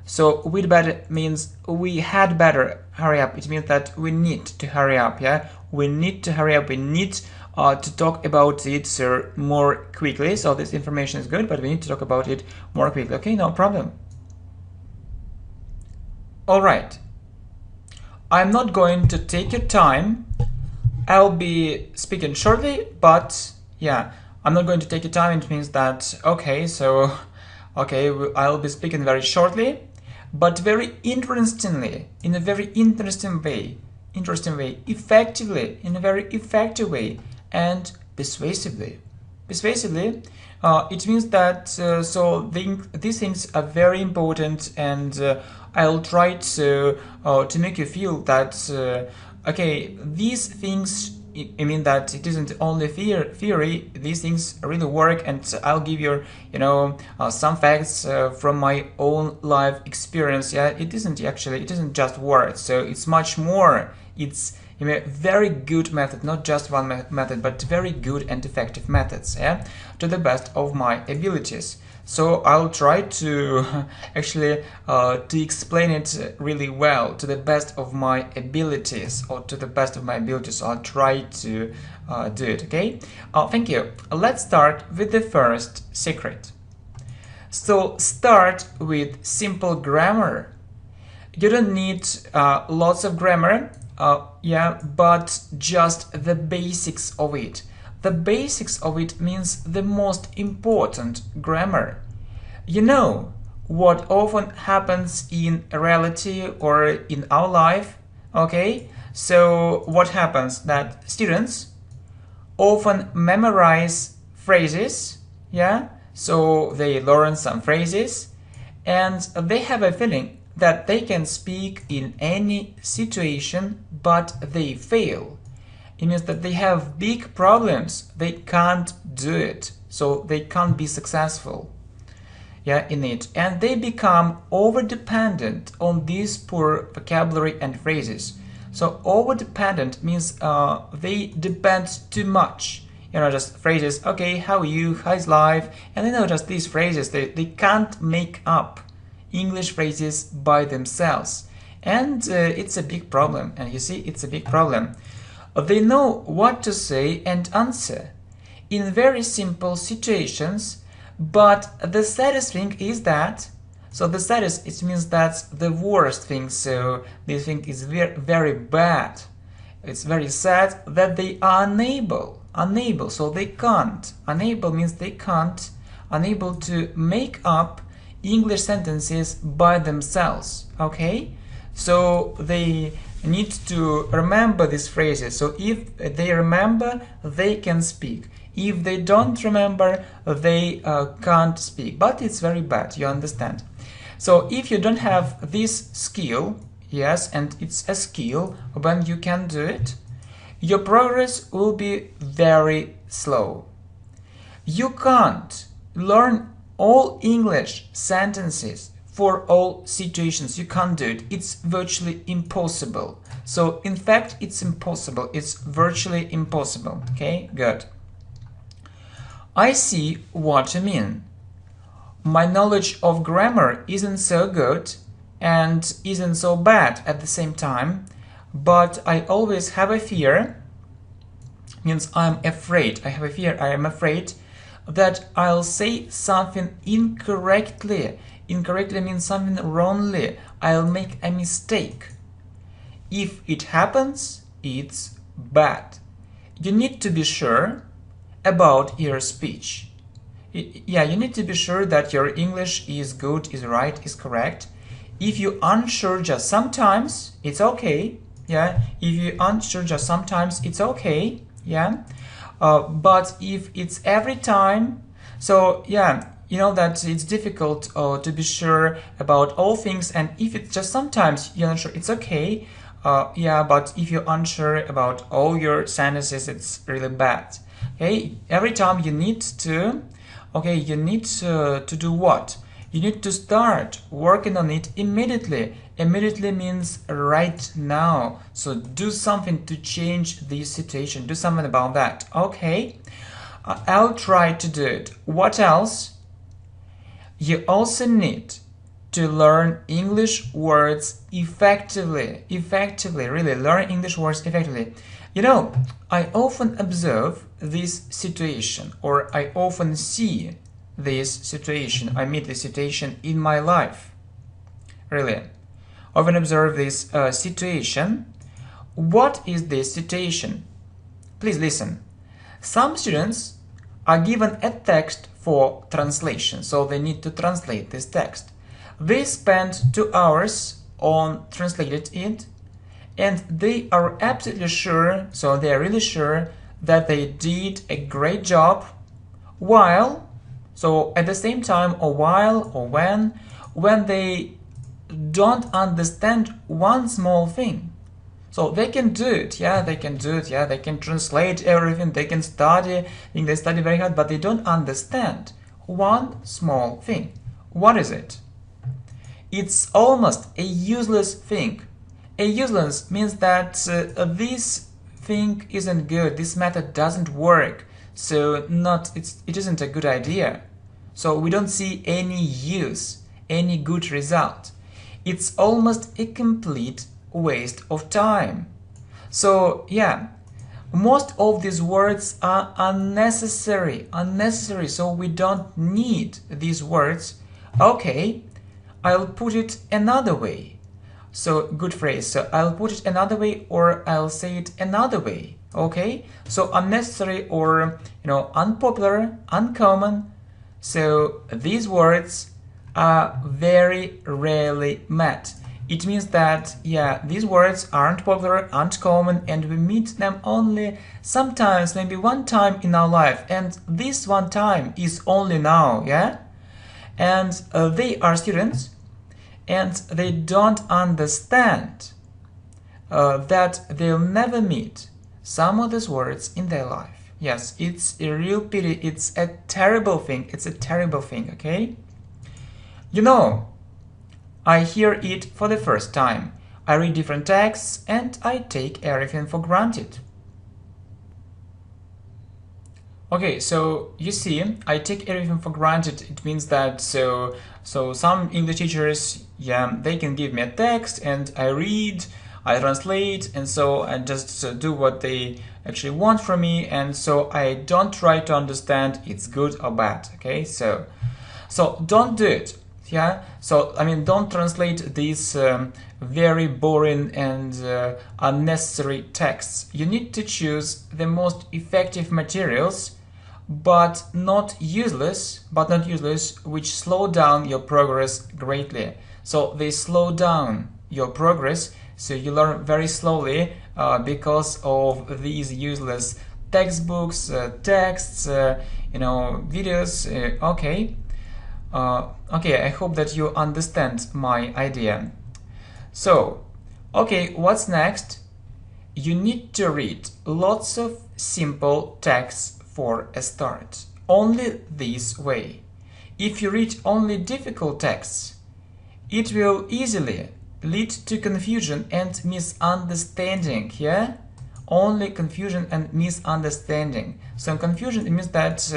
So we'd better means we had better hurry up. It means that we need to hurry up, yeah? We need to hurry up. We need to talk about it more quickly. So this information is good, but we need to talk about it more quickly. Okay, no problem. All right. I'm not going to take your time. I'll be speaking shortly, but yeah, I'm not going to take your time. It means that, I'll be speaking very shortly, but very interestingly, in a very interesting way, effectively, in a very effective way, and persuasively. It means that these things are very important, and I'll try to make you feel that these things, I mean that it isn't only theory. These things really work, and I'll give you, some facts from my own life experience. Yeah, it isn't just words. So it's much more. It's a very good method, not just one method, but very good and effective methods. Yeah, to the best of my abilities. So I'll try to actually to explain it really well to the best of my abilities, I'll try to do it, okay? Thank you. Let's start with the first secret. So start with simple grammar. You don't need lots of grammar, but just the basics of it. The basics of it means the most important grammar. You know what often happens in reality or in our life, okay? So what happens? That students often memorize phrases, yeah? So they learn some phrases, and they have a feeling that they can speak in any situation, but they fail. It means that they have big problems. They can't do it. So they can't be successful, in it. And they become over-dependent on these poor vocabulary and phrases. So over-dependent means they depend too much. just phrases, okay, how are you, how's life, and just these phrases, they can't make up English phrases by themselves, and it's a big problem. And you see, it's a big problem. They know what to say and answer in very simple situations, but the saddest thing is that, so the saddest, it means that's the worst thing, so they think is very, very bad. It's very sad that they are unable, so they can't. Unable means they can't, unable to make up English sentences by themselves, okay? So they need to remember these phrases. So if they remember, they can speak. If they don't remember, they can't speak. But it's very bad, you understand? So if you don't have this skill, yes, and it's a skill when you can do it, your progress will be very slow. You can't learn all English sentences for all situations. You can't do it. It's virtually impossible. So in fact, it's impossible. It's virtually impossible. Okay, good. I see what you mean. My knowledge of grammar isn't so good and isn't so bad at the same time, but I always have a fear, means I'm afraid, I have a fear, I am afraid that I'll say something incorrectly. Incorrectly means something wrongly. I'll make a mistake. If it happens, it's bad. You need to be sure about your speech. Yeah, you need to be sure that your English is good, is right, is correct. If you're unsure just sometimes, it's okay. Yeah, if you're unsure just sometimes, it's okay. Yeah, but if it's every time, so yeah, you know that it's difficult to be sure about all things, and if it's just sometimes you're not sure, it's okay. Yeah, but if you're unsure about all your sentences, it's really bad. Okay, every time you need to, okay, you need to do what? You need to start working on it immediately. Immediately means right now. So do something to change the situation. Do something about that. Okay, I'll try to do it. What else? You also need to learn English words effectively. Effectively, really learn English words effectively. You know, I often observe this situation, or I often see this situation. I meet this situation in my life. Really, I often observe this situation. What is this situation? Please listen. Some students are given a text for translation, so they need to translate this text. They spend 2 hours on translating it, and they are absolutely sure, so they are really sure that they did a great job, while, so at the same time, or while, or when they don't understand one small thing. So they can do it, yeah, they can do it, yeah, they can translate everything, they can study, I think they study very hard, but they don't understand one small thing. What is it? It's almost a useless thing. A useless means that this thing isn't good, this method doesn't work, so it isn't a good idea. So we don't see any use, any good result. It's almost a complete waste of time. So yeah, most of these words are unnecessary, so we don't need these words. Okay, I'll put it another way. So good phrase. So I'll put it another way, or I'll say it another way. Okay, so unnecessary, or unpopular, uncommon. So these words are very rarely met. It means that, yeah, these words aren't popular, aren't common, and we meet them only sometimes, maybe one time in our life, and this one time is only now, yeah? And they are students, and they don't understand that they'll never meet some of these words in their life. Yes, it's a real pity, it's a terrible thing, okay? You know, I hear it for the first time. I read different texts and I take everything for granted. Okay, so you see, I take everything for granted. It means that so some English teachers, yeah, they can give me a text and I read, I translate, and so I just do what they actually want from me, and so I don't try to understand it's good or bad. Okay, so don't do it. Yeah, so I mean, don't translate these very boring and unnecessary texts. You need to choose the most effective materials, but not useless, which slow down your progress greatly. So they slow down your progress, so you learn very slowly because of these useless textbooks, texts, videos. Okay, I hope that you understand my idea. So, okay, what's next? You need to read lots of simple texts for a start. Only this way. If you read only difficult texts, it will easily lead to confusion and misunderstanding, yeah? Only confusion and misunderstanding. So confusion, it means that,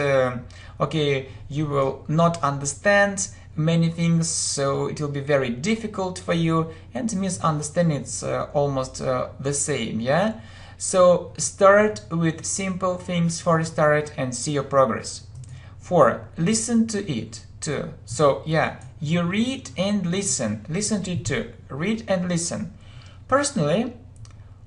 okay, you will not understand many things, so it will be very difficult for you, and misunderstanding it's almost the same, yeah? So start with simple things for a start and see your progress. 4. Listen to it too. So yeah, you read and listen. Listen to it too. Read and listen. Personally,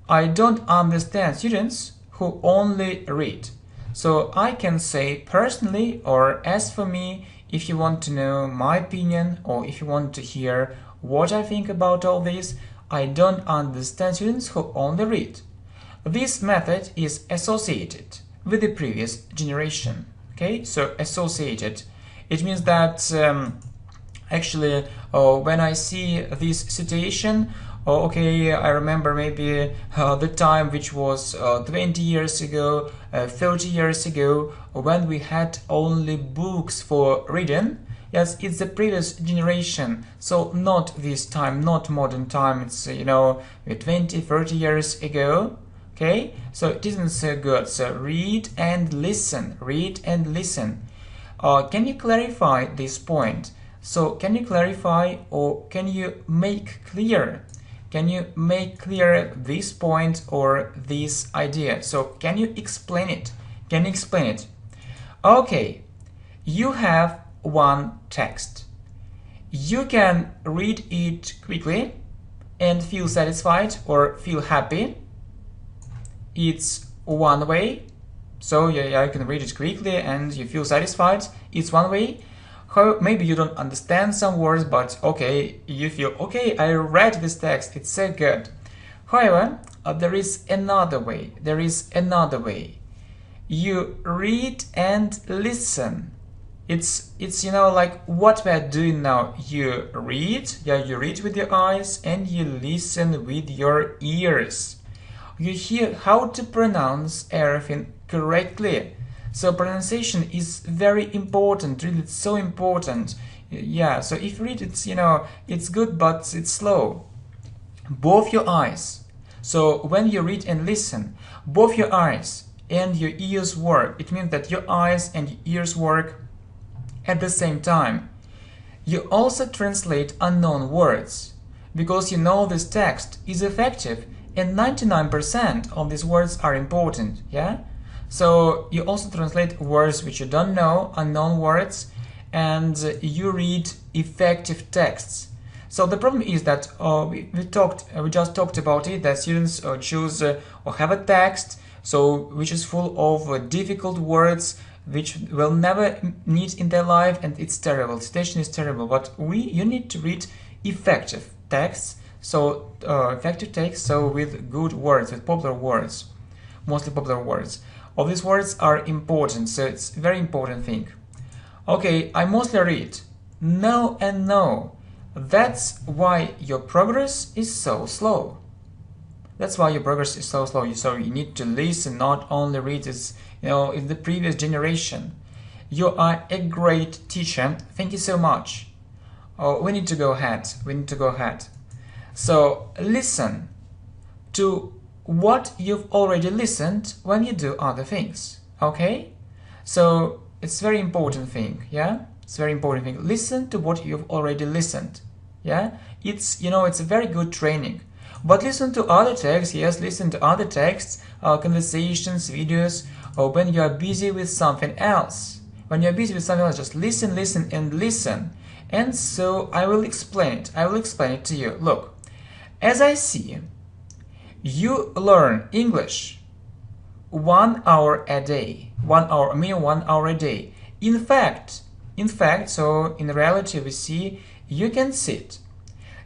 I don't understand students who only read. So I can say personally, or as for me, if you want to know my opinion or if you want to hear what I think about all this, I don't understand students who only read. This method is associated with the previous generation. Okay, so associated. It means that actually when I see this situation, okay, I remember maybe the time which was 20 years ago, 30 years ago, when we had only books for reading. Yes, it's the previous generation, so not this time, not modern time, it's 20, 30 years ago. Okay, so it isn't so good. So read and listen, read and listen. Can you clarify this point? So can you clarify, or can you make clear? Can you make clear this point or this idea? So can you explain it? Can you explain it? Okay, you have one text. You can read it quickly and feel satisfied or feel happy. It's one way. So yeah, you can read it quickly and you feel satisfied. It's one way. Maybe you don't understand some words, but okay, you feel, okay, I read this text, it's so good. However, there is another way. There is another way. You read and listen. It's like what we're doing now. You read, yeah, you read with your eyes and you listen with your ears. You hear how to pronounce everything correctly. So pronunciation is very important, really, it's so important. Yeah, so if you read, it's good, but it's slow. Both your eyes. So when you read and listen, both your eyes and your ears work. It means that your eyes and your ears work at the same time. You also translate unknown words, because you know this text is effective and 99% of these words are important, yeah? So you also translate words which you don't know, unknown words, and you read effective texts. So the problem is that we just talked about it, that students choose or have a text which is full of difficult words which will never need in their life, and it's terrible. The situation is terrible. But you need to read effective texts. So effective text, so with good words, with popular words, mostly popular words. All these words are important, so it's a very important thing. Okay, I mostly read. No and no. That's why your progress is so slow. That's why your progress is so slow. So you need to listen, not only read. It's, in the previous generation. You are a great teacher. Thank you so much. We need to go ahead. We need to go ahead. So listen to what you've already listened when you do other things. Okay? So it's very important thing, yeah? It's very important thing. Listen to what you've already listened, yeah? It's, it's a very good training. But listen to other texts, yes, listen to other texts, conversations, videos, or when you are busy with something else. When you're busy with something else, just listen, listen, and listen. And so I will explain it. I will explain it to you. Look, as I see, you learn English 1 hour a day. 1 hour, I mean 1 hour a day. In fact, so in reality we see you can sit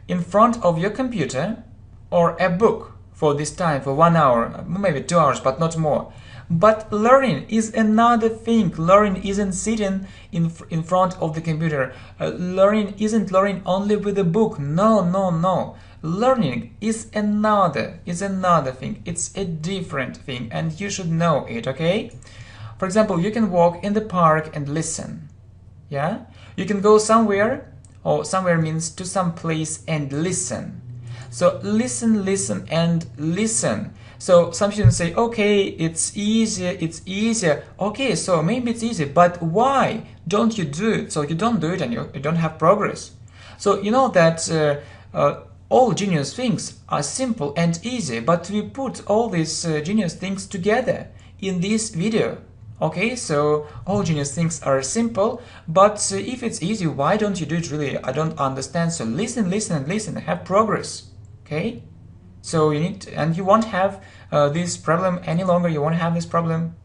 in front of your computer or a book for this time, for 1 hour, maybe 2 hours, but not more. But learning is another thing. Learning isn't sitting in front of the computer. Learning isn't learning only with a book. No, no, no. Learning is another thing. It's a different thing, and you should know it, okay? For example, you can walk in the park and listen. Yeah? You can go somewhere, or somewhere means to some place and listen. So listen, listen, and listen. So some students say, okay, it's easier. Okay, so maybe it's easy, but why don't you do it? So you don't do it and you don't have progress. So you know that all genius things are simple and easy, but we put all these genius things together in this video. Okay, so all genius things are simple, but if it's easy, why don't you do it really? I don't understand. So listen, listen, and listen, have progress. Okay, so you need to, and you won't have this problem any longer. You won't have this problem.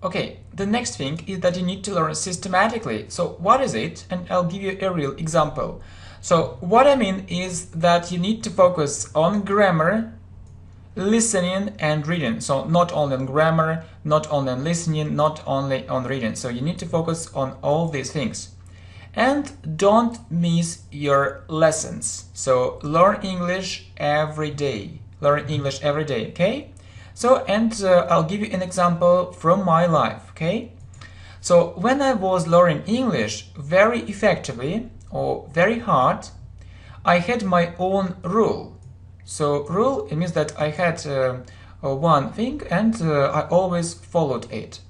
Okay, the next thing is that you need to learn systematically. So what is it? And I'll give you a real example. So what I mean is that you need to focus on grammar, listening, and reading. So not only on grammar, not only on listening, not only on reading. So you need to focus on all these things. And don't miss your lessons. So learn English every day. Learn English every day, okay? So, and I'll give you an example from my life, okay? So when I was learning English very effectively or very hard, I had my own rule. So rule, it means that I had one thing and I always followed it.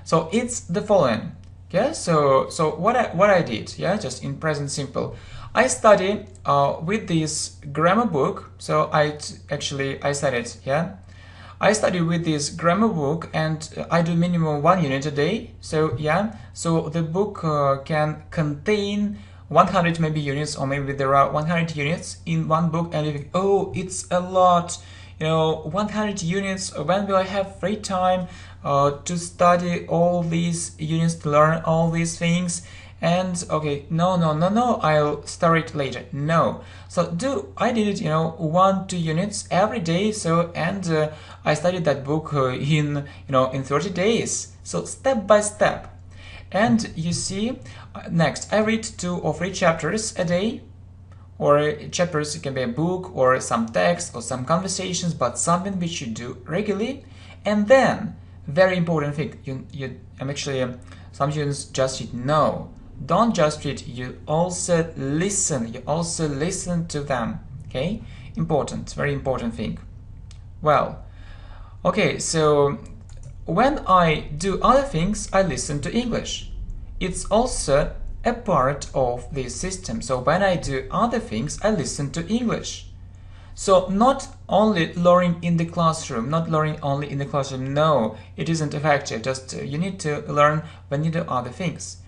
So it's the following. Yeah, so what I did, yeah, just in present simple, I study with this grammar book. So I studied, yeah, I study with this grammar book, and I do minimum 1 unit a day. So yeah, so the book can contain 100 maybe units, or maybe there are 100 units in one book, and you think, oh, it's a lot, 100 units. When will I have free time to study all these units, to learn all these things? And okay, no, I'll start it later. No, so I did it 1-2 units every day. So and I studied that book in 30 days, so step by step. And you see, next I read 2 or 3 chapters a day, or chapters, it can be a book or some text or some conversations, but something which you do regularly. And then, very important thing, some students just read. No, don't just read, you also listen. You also listen to them, okay? Important, very important thing. Well, okay, so when I do other things, I listen to English. It's also a part of this system. So when I do other things, I listen to English. So not only learning in the classroom, no, it isn't effective. Just you need to learn when you do other things.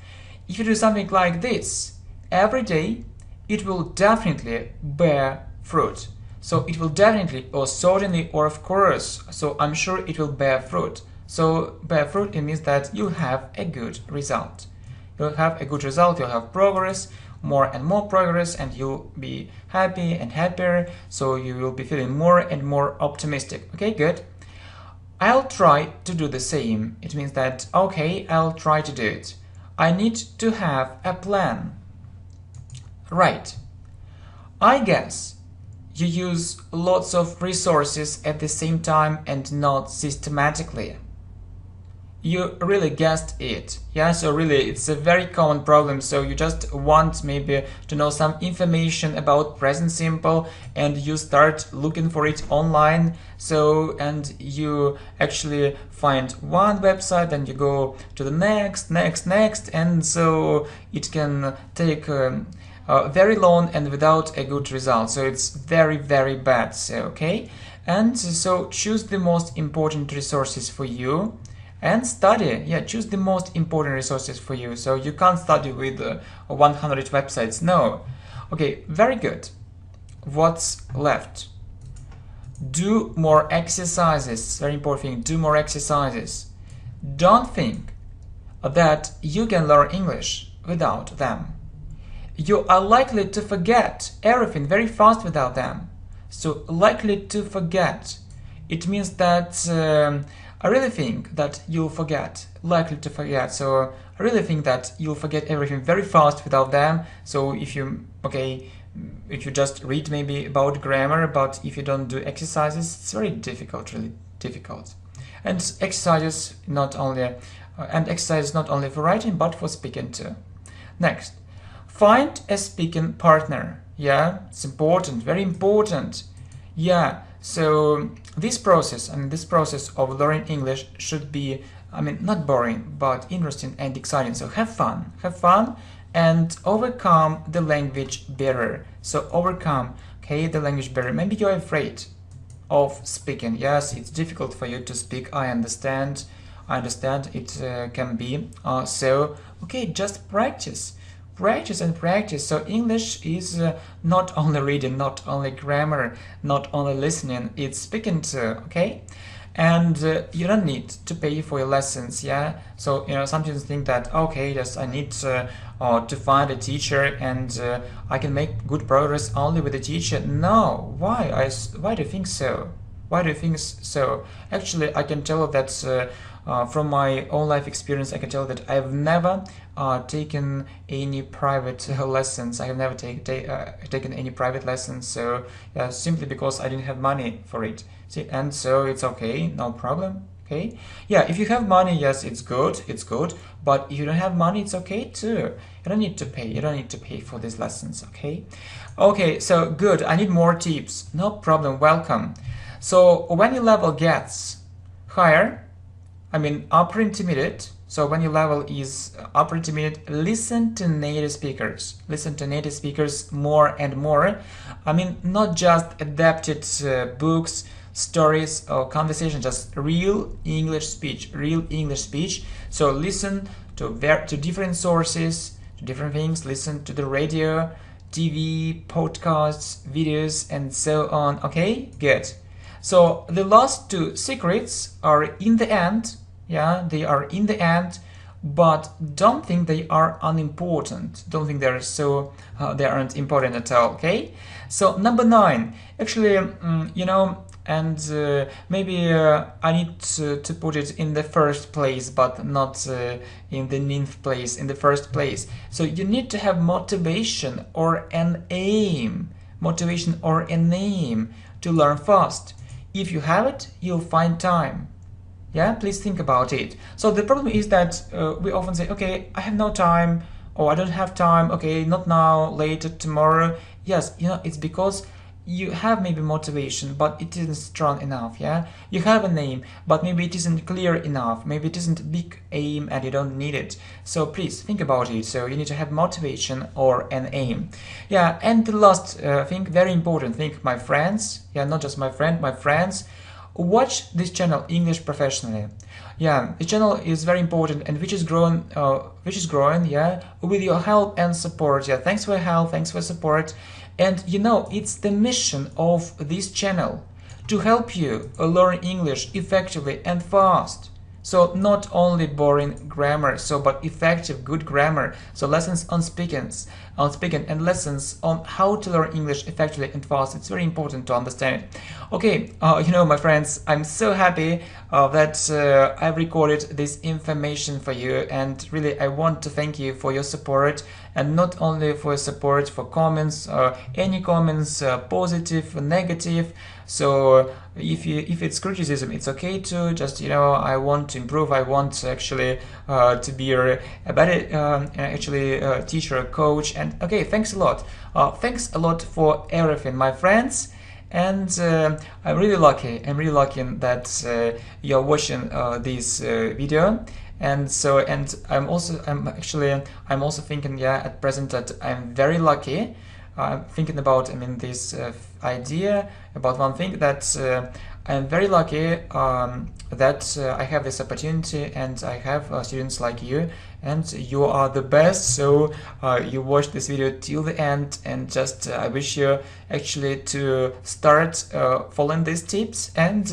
If you do something like this every day, it will definitely bear fruit. So it will definitely, or certainly, or of course, so I'm sure it will bear fruit. So bear fruit, it means that you'll have a good result. You'll have a good result, you'll have progress, more and more progress, and you'll be happy and happier, so you will be feeling more and more optimistic. Okay, good. I'll try to do the same. It means that, okay, I'll try to do it. I need to have a plan. Right. I guess you use lots of resources at the same time and not systematically. you really guessed it. Yeah, so really it's a very common problem. So you just want maybe to know some information about present simple and you start looking for it online. So, and you actually find one website and you go to the next, and so it can take very long and without a good result. So it's very, very bad. So, okay. And so choose the most important resources for you and study. Yeah, choose the most important resources for you. So you can't study with 100 websites. No. Okay, very good. What's left? Do more exercises. Very important thing. Do more exercises. Don't think that you can learn English without them. You are likely to forget everything very fast without them. So likely to forget. It means that I really think that you'll forget, likely to forget. So I really think that you'll forget everything very fast without them. So if you, okay, if you just read maybe about grammar, but if you don't do exercises, it's very difficult, really difficult. And exercises not only, for writing, but for speaking too. Next, find a speaking partner. Yeah, it's important, very important. Yeah, so this process, this process of learning English should be, not boring, but interesting and exciting. So have fun and overcome the language barrier. So overcome, okay, the language barrier. Maybe you're afraid of speaking. Yes, it's difficult for you to speak. I understand it can be. So, okay, just practice and practice. So English is not only reading, not only grammar, not only listening, it's speaking too, okay? And you don't need to pay for your lessons, yeah? So, some students think that, okay, yes, I need to find a teacher and I can make good progress only with a teacher. No, why do you think so? Why do you think so? Actually, I can tell that from my own life experience, I can tell that I've never taken any private lessons. I have never taken any private lessons, so simply because I didn't have money for it. See, and so it's okay, no problem. Okay, yeah, if you have money, yes, it's good, but if you don't have money, it's okay too. You don't need to pay for these lessons, okay? Okay, so good, I need more tips. No problem, welcome. So when your level gets higher, upper intermediate, so when your level is upper intermediate, listen to native speakers. Listen to native speakers more and more. Not just adapted books, stories or conversation, just real English speech. So listen to different sources, to different things. Listen to the radio, TV, podcasts, videos, and so on. Okay, good. So the last two secrets are in the end. Yeah, they are in the end, but don't think they are unimportant. Don't think they're they aren't important at all. Okay. So number 9, actually, maybe I need to put it in the first place, but not in the 9th place. In the first place. So you need to have motivation or an aim. To learn fast. If you have it, you'll find time. Yeah, please think about it. So the problem is that we often say, okay, I have no time, or I don't have time, okay, not now, later, tomorrow. Yes, it's because you have maybe motivation, but it isn't strong enough, yeah? You have an aim, but maybe it isn't clear enough, maybe it isn't a big aim and you don't need it. So please think about it. So you need to have motivation or an aim. Yeah, and the last thing, very important thing, my friends, yeah, not just my friend, my friends, watch this channel, English Professionally. Yeah, the channel is very important and which is growing, yeah, with your help and support. Yeah, thanks for your help, thanks for support. And it's the mission of this channel to help you learn English effectively and fast. So not only boring grammar, but effective, good grammar. So lessons on speaking and lessons on how to learn English effectively and fast. It's very important to understand it. Okay, my friends, I'm so happy that I've recorded this information for you, and really I want to thank you for your support, and not only for support, for comments, any comments, positive, negative. So if it's criticism, it's okay to just, I want to improve, I want actually to be a better teacher, coach. And okay, thanks a lot. Thanks a lot for everything, my friends. And I'm really lucky that you're watching this video. And I'm also thinking, at present, that I'm very lucky. I'm thinking about, this idea about one thing, that I'm very lucky that I have this opportunity, and I have students like you, and you are the best. So you watched this video till the end, and just I wish you actually to start following these tips, and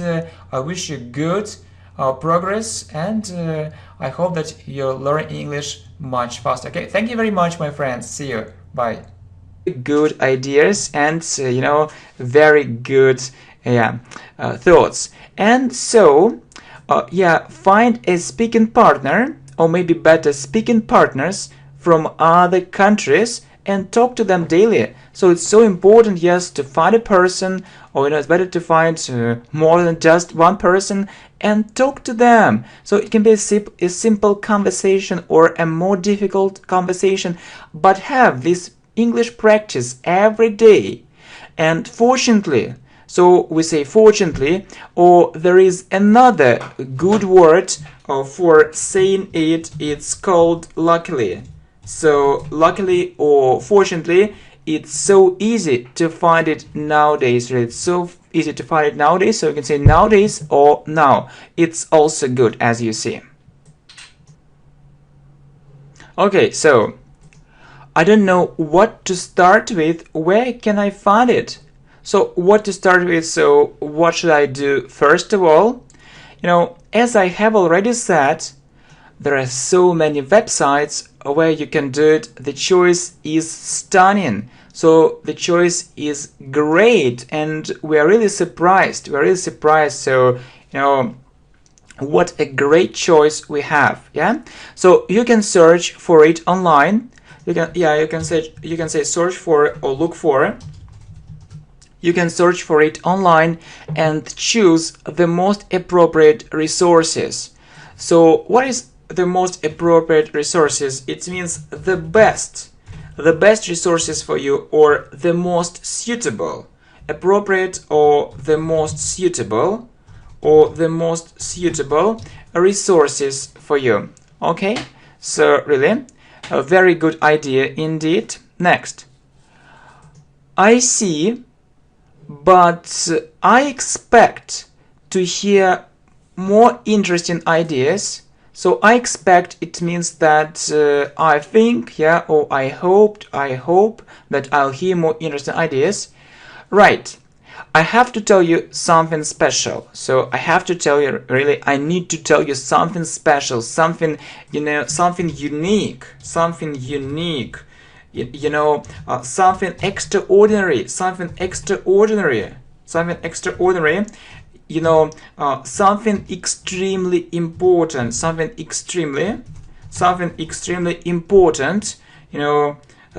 I wish you good progress, and I hope that you learn English much faster. Okay, thank you very much, my friends. See you. Bye. Good ideas, and very good thoughts. And so find a speaking partner, or maybe better, speaking partners from other countries, and talk to them daily. So it's so important, yes, to find a person, or it's better to find more than just one person, and talk to them. So it can be a simple conversation or a more difficult conversation, but have this English practice every day. And fortunately, so we say fortunately, or there is another good word for saying it, it's called luckily. So luckily or fortunately, it's so easy to find it nowadays. It's so easy to find it nowadays, so you can say nowadays or now. It's also good, as you see. Okay, so I don't know what to start with. Where can I find it? So what to start with? So what should I do? First of all, as I have already said, there are so many websites where you can do it. The choice is stunning. So the choice is great, and we are really surprised. So, what a great choice we have. Yeah. So you can search for it online. You can say search for or look for. You can search for it online and choose the most appropriate resources. So what is the most appropriate resources? It means the best resources for you, or the most suitable. Appropriate, or the most suitable, resources for you. Okay, so really a very good idea indeed. Next, I see, but I expect to hear more interesting ideas. So I expect, it means that I think, or I hope that I'll hear more interesting ideas. Right. I have to tell you something special. So I have to tell you, really, I need to tell you something special, something, something unique, something extraordinary, something extremely important, something extremely important,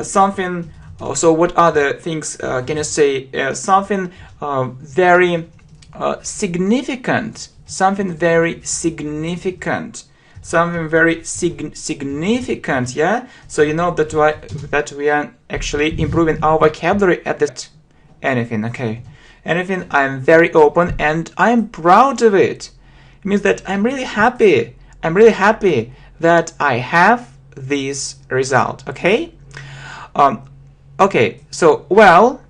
something. So what other things can you say? Something very significant, something very significant, yeah. So that we are actually improving our vocabulary at this. Anything, okay. Anything, I'm very open and I'm proud of it. It means that I'm really happy that I have this result, okay? Okay, so, well,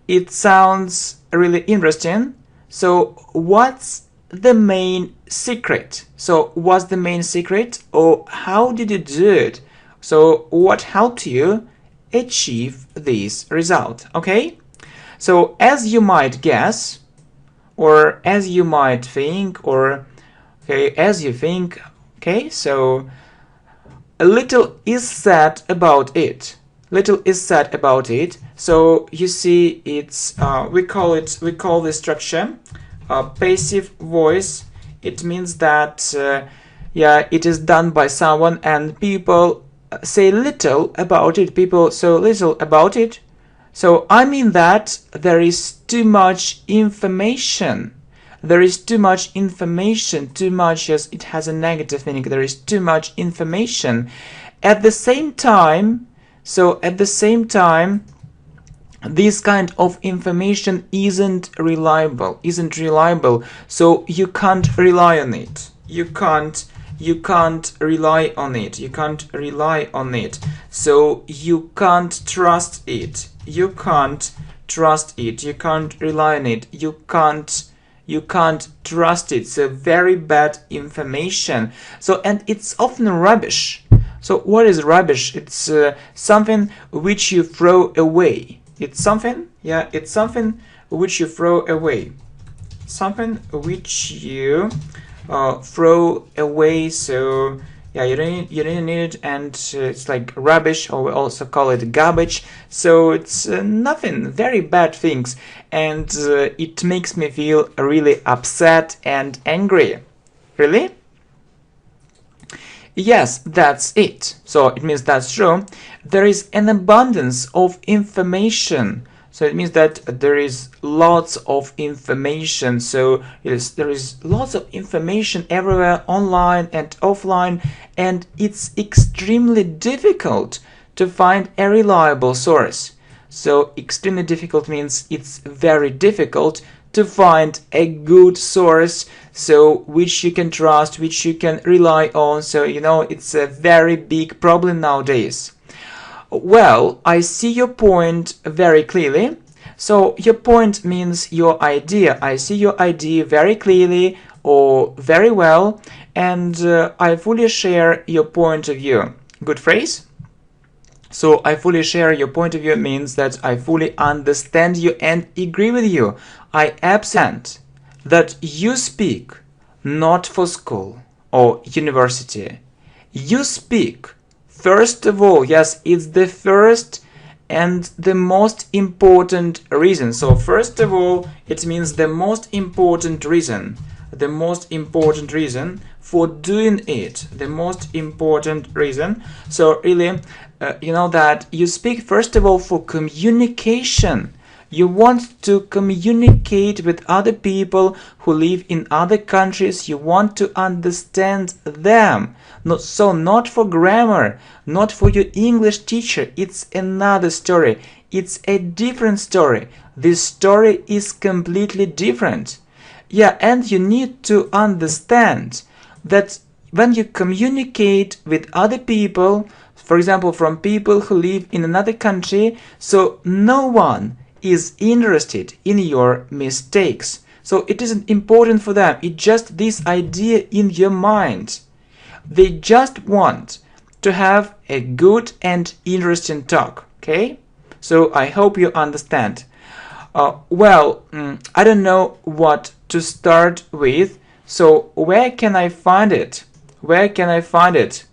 it sounds really interesting. So what's the main secret? So what's the main secret, or how did you do it? So what helped you achieve this result, okay? So as you might guess, or as you might think, or as you think, so a little is said about it. So you see, it's we call this structure passive voice it means that yeah, it is done by someone and people say little about it, people so little about it. So I mean that there is too much information. There is too much information, too much, yes, it has a negative meaning. There is too much information. At the same time, this kind of information isn't reliable, so you can't rely on it. You can't rely on it. So you can't trust it. You can't rely on it. You can't trust it. So very bad information. So, and it's often rubbish. So what is rubbish? It's something which you throw away. It's something which you throw away. Something which you throw away. So yeah, you don't need it, and it's like rubbish, or we also call it garbage. So it's nothing, very bad things, and it makes me feel really upset and angry. Really? Yes, that's it. So it means that's true. There is an abundance of information. So it means that there is lots of information. So there is lots of information everywhere, online and offline, and it's extremely difficult to find a reliable source. So extremely difficult means it's very difficult to find a good source, so which you can trust, which you can rely on. So you know, it's a very big problem nowadays. Well, I see your point very clearly. So your point means your idea. I see your idea very clearly or very well, and I fully share your point of view. Good phrase. So I fully share your point of view means that I fully understand you and agree with you. I absent that you speak not for school or university. You speak, first of all, yes, it's the first and the most important reason. So first of all, it means the most important reason. The most important reason for doing it. The most important reason. So really, you know that you speak first of all for communication. You want to communicate with other people who live in other countries. You want to understand them. Not for grammar, not for your English teacher. It's another story. It's a different story. This story is completely different. Yeah, and you need to understand that when you communicate with other people, for example, from people who live in another country, so no one is interested in your mistakes. So it isn't important for them. It's just this idea in your mind. They just want to have a good and interesting talk. Okay? So I hope you understand. Well, I don't know what to start with. So where can I find it? Where can I find it?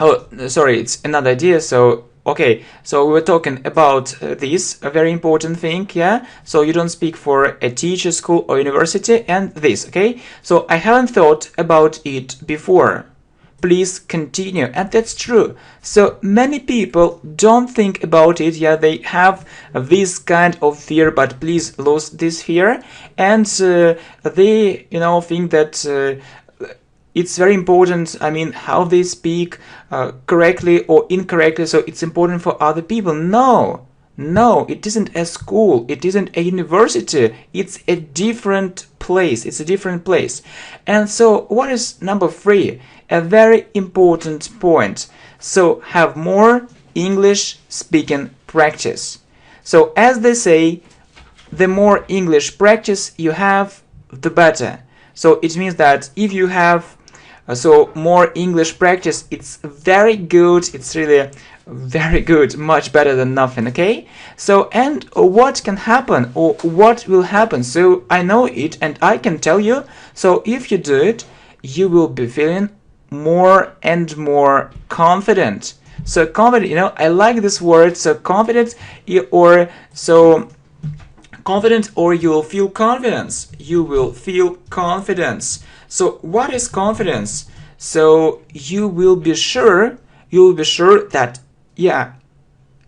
Oh, sorry, it's another idea. So okay, so we were talking about this, a very important thing, yeah? So you don't speak for a teacher, school or university, and this, okay? So I haven't thought about it before. Please continue. And that's true. So many people don't think about it. Yeah, they have this kind of fear, but please lose this fear. And they, you know, think that it's very important, I mean, how they speak correctly or incorrectly, so it's important for other people. No, it isn't a school, it isn't a university, it's a different place, And so what is number 3? A very important point. So have more English speaking practice. So as they say, the more English practice you have, the better. So it means that if you have more English practice, it's very good, it's really very good, much better than nothing, okay? So, and what can happen, or what will happen? So I know it and I can tell you, so if you do it, you will be feeling more and more confident. So confident, you know, I like this word, so confident, or so Confident, or you will feel confidence. You will feel confidence. So what is confidence? So you will be sure that, yeah,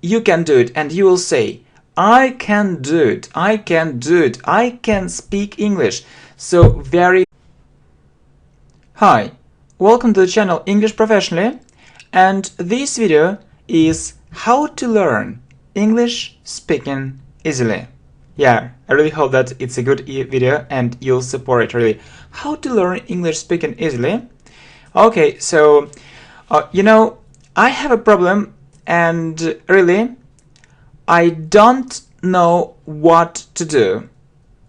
you can do it, and you will say, I can do it, I can do it, I can speak English. So very... Hi, welcome to the channel English Professionally, and this video is how to learn English speaking easily. Yeah, I really hope that it's a good video and you'll support it really. How to learn English speaking easily. Okay, so I have a problem, and really I don't know what to do.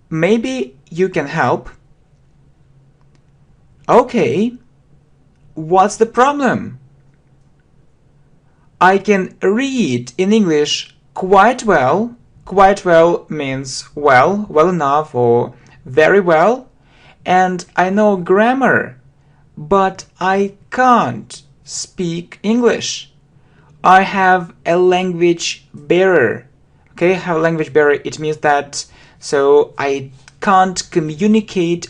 Maybe you can help. Okay, what's the problem? I can read in English quite well. Quite well means well, well enough, or very well. And I know grammar, but I can't speak English. I have a language barrier. Okay, I have a language barrier. It means that I can't communicate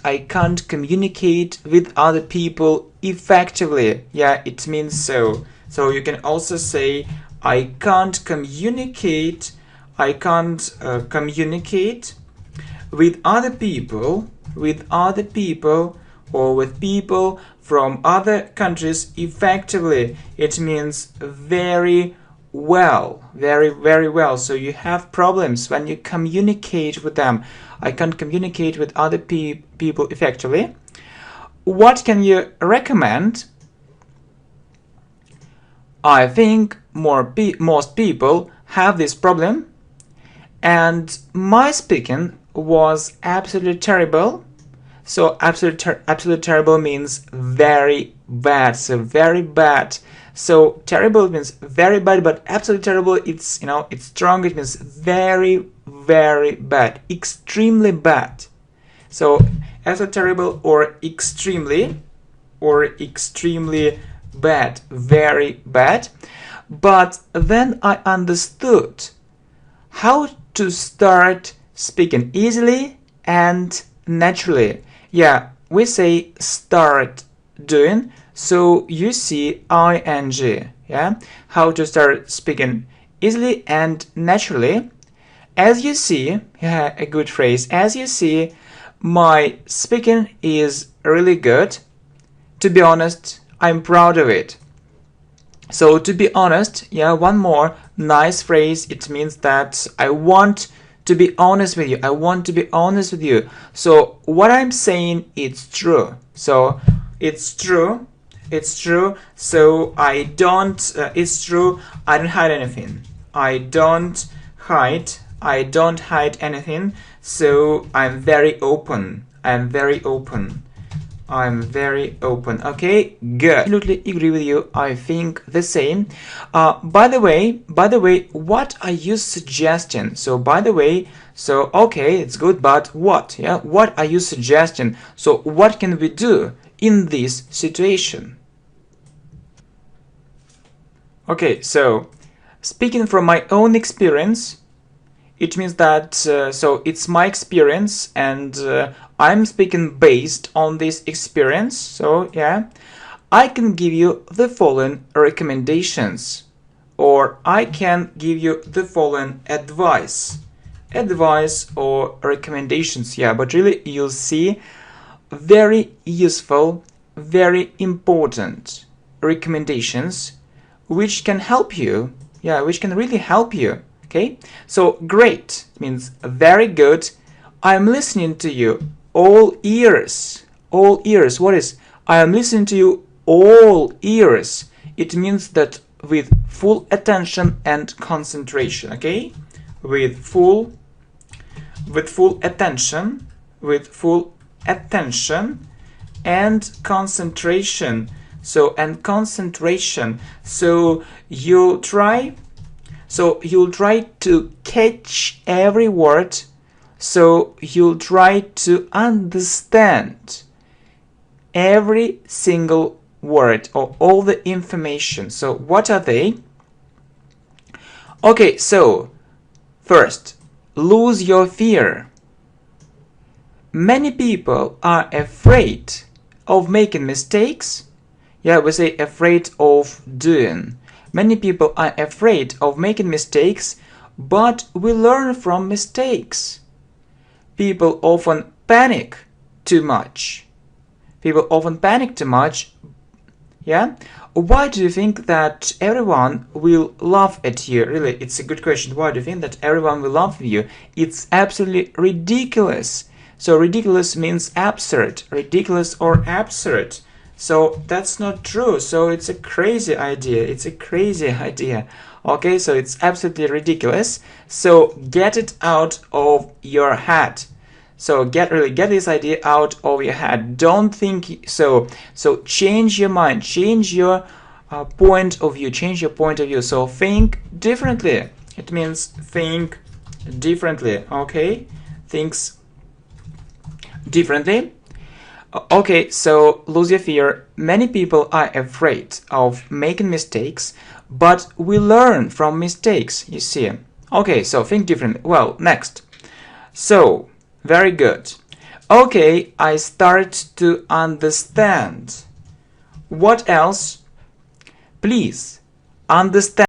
with other people effectively. Yeah, it means so. So you can also say I can't communicate with other people, or with people from other countries effectively. It means very well, very, very well. So you have problems when you communicate with them. I can't communicate with other people effectively. What can you recommend? I think most people have this problem, and my speaking was absolutely terrible. So absolutely terrible means very bad. So very bad. So terrible means very bad, but absolutely terrible, it's strong. It means very, very bad, extremely bad. So absolutely terrible or extremely bad, very bad. But then I understood how to start speaking easily and naturally. Yeah, we say start doing, so you see ing. Yeah, how to start speaking easily and naturally. As you see, yeah, a good phrase. As you see, my speaking is really good. To be honest, I'm proud of it. So to be honest, yeah, one more nice phrase. It means that I want to be honest with you. I want to be honest with you. So what I'm saying, it's true. So it's true. It's true. So I don't. It's true. I don't hide anything. I don't hide anything. So I'm very open. I'm very open. Okay, good. Absolutely agree with you. I think the same. By the way, what are you suggesting? So okay, it's good, but what? Yeah, what are you suggesting? So what can we do in this situation? Okay, so speaking from my own experience, it means that so it's my experience, and I'm speaking based on this experience. So yeah, I can give you the following recommendations, or I can give you the following advice or recommendations. Yeah, but really you'll see very useful, very important recommendations which can help you. Yeah, which can really help you. Okay, so great means very good. I'm listening to you all ears. All ears. What is? I am listening to you all ears. It means that with full attention and concentration. Okay, with full attention and concentration. So you'll try to catch every word. So you'll try to understand every single word or all the information. So what are they? Okay, so first, lose your fear. Many people are afraid of making mistakes. Yeah, we say afraid of doing. Many people are afraid of making mistakes, but we learn from mistakes. People often panic too much. People often panic too much. Yeah? Why do you think that everyone will laugh at you? Really, it's a good question. Why do you think that everyone will laugh at you? It's absolutely ridiculous. So ridiculous means absurd. Ridiculous or absurd. So that's not true. So it's a crazy idea. It's a crazy idea. Okay, so it's absolutely ridiculous. So get it out of your head. So get this idea out of your head. Don't think so. So change your mind, change your point of view, change your point of view. So think differently. It means think differently. Okay, thinks differently. Okay, so lose your fear. Many people are afraid of making mistakes, but we learn from mistakes. You see. Okay, so think differently. Well, next. So. Very good. Okay, I start to understand. What else? Please understand.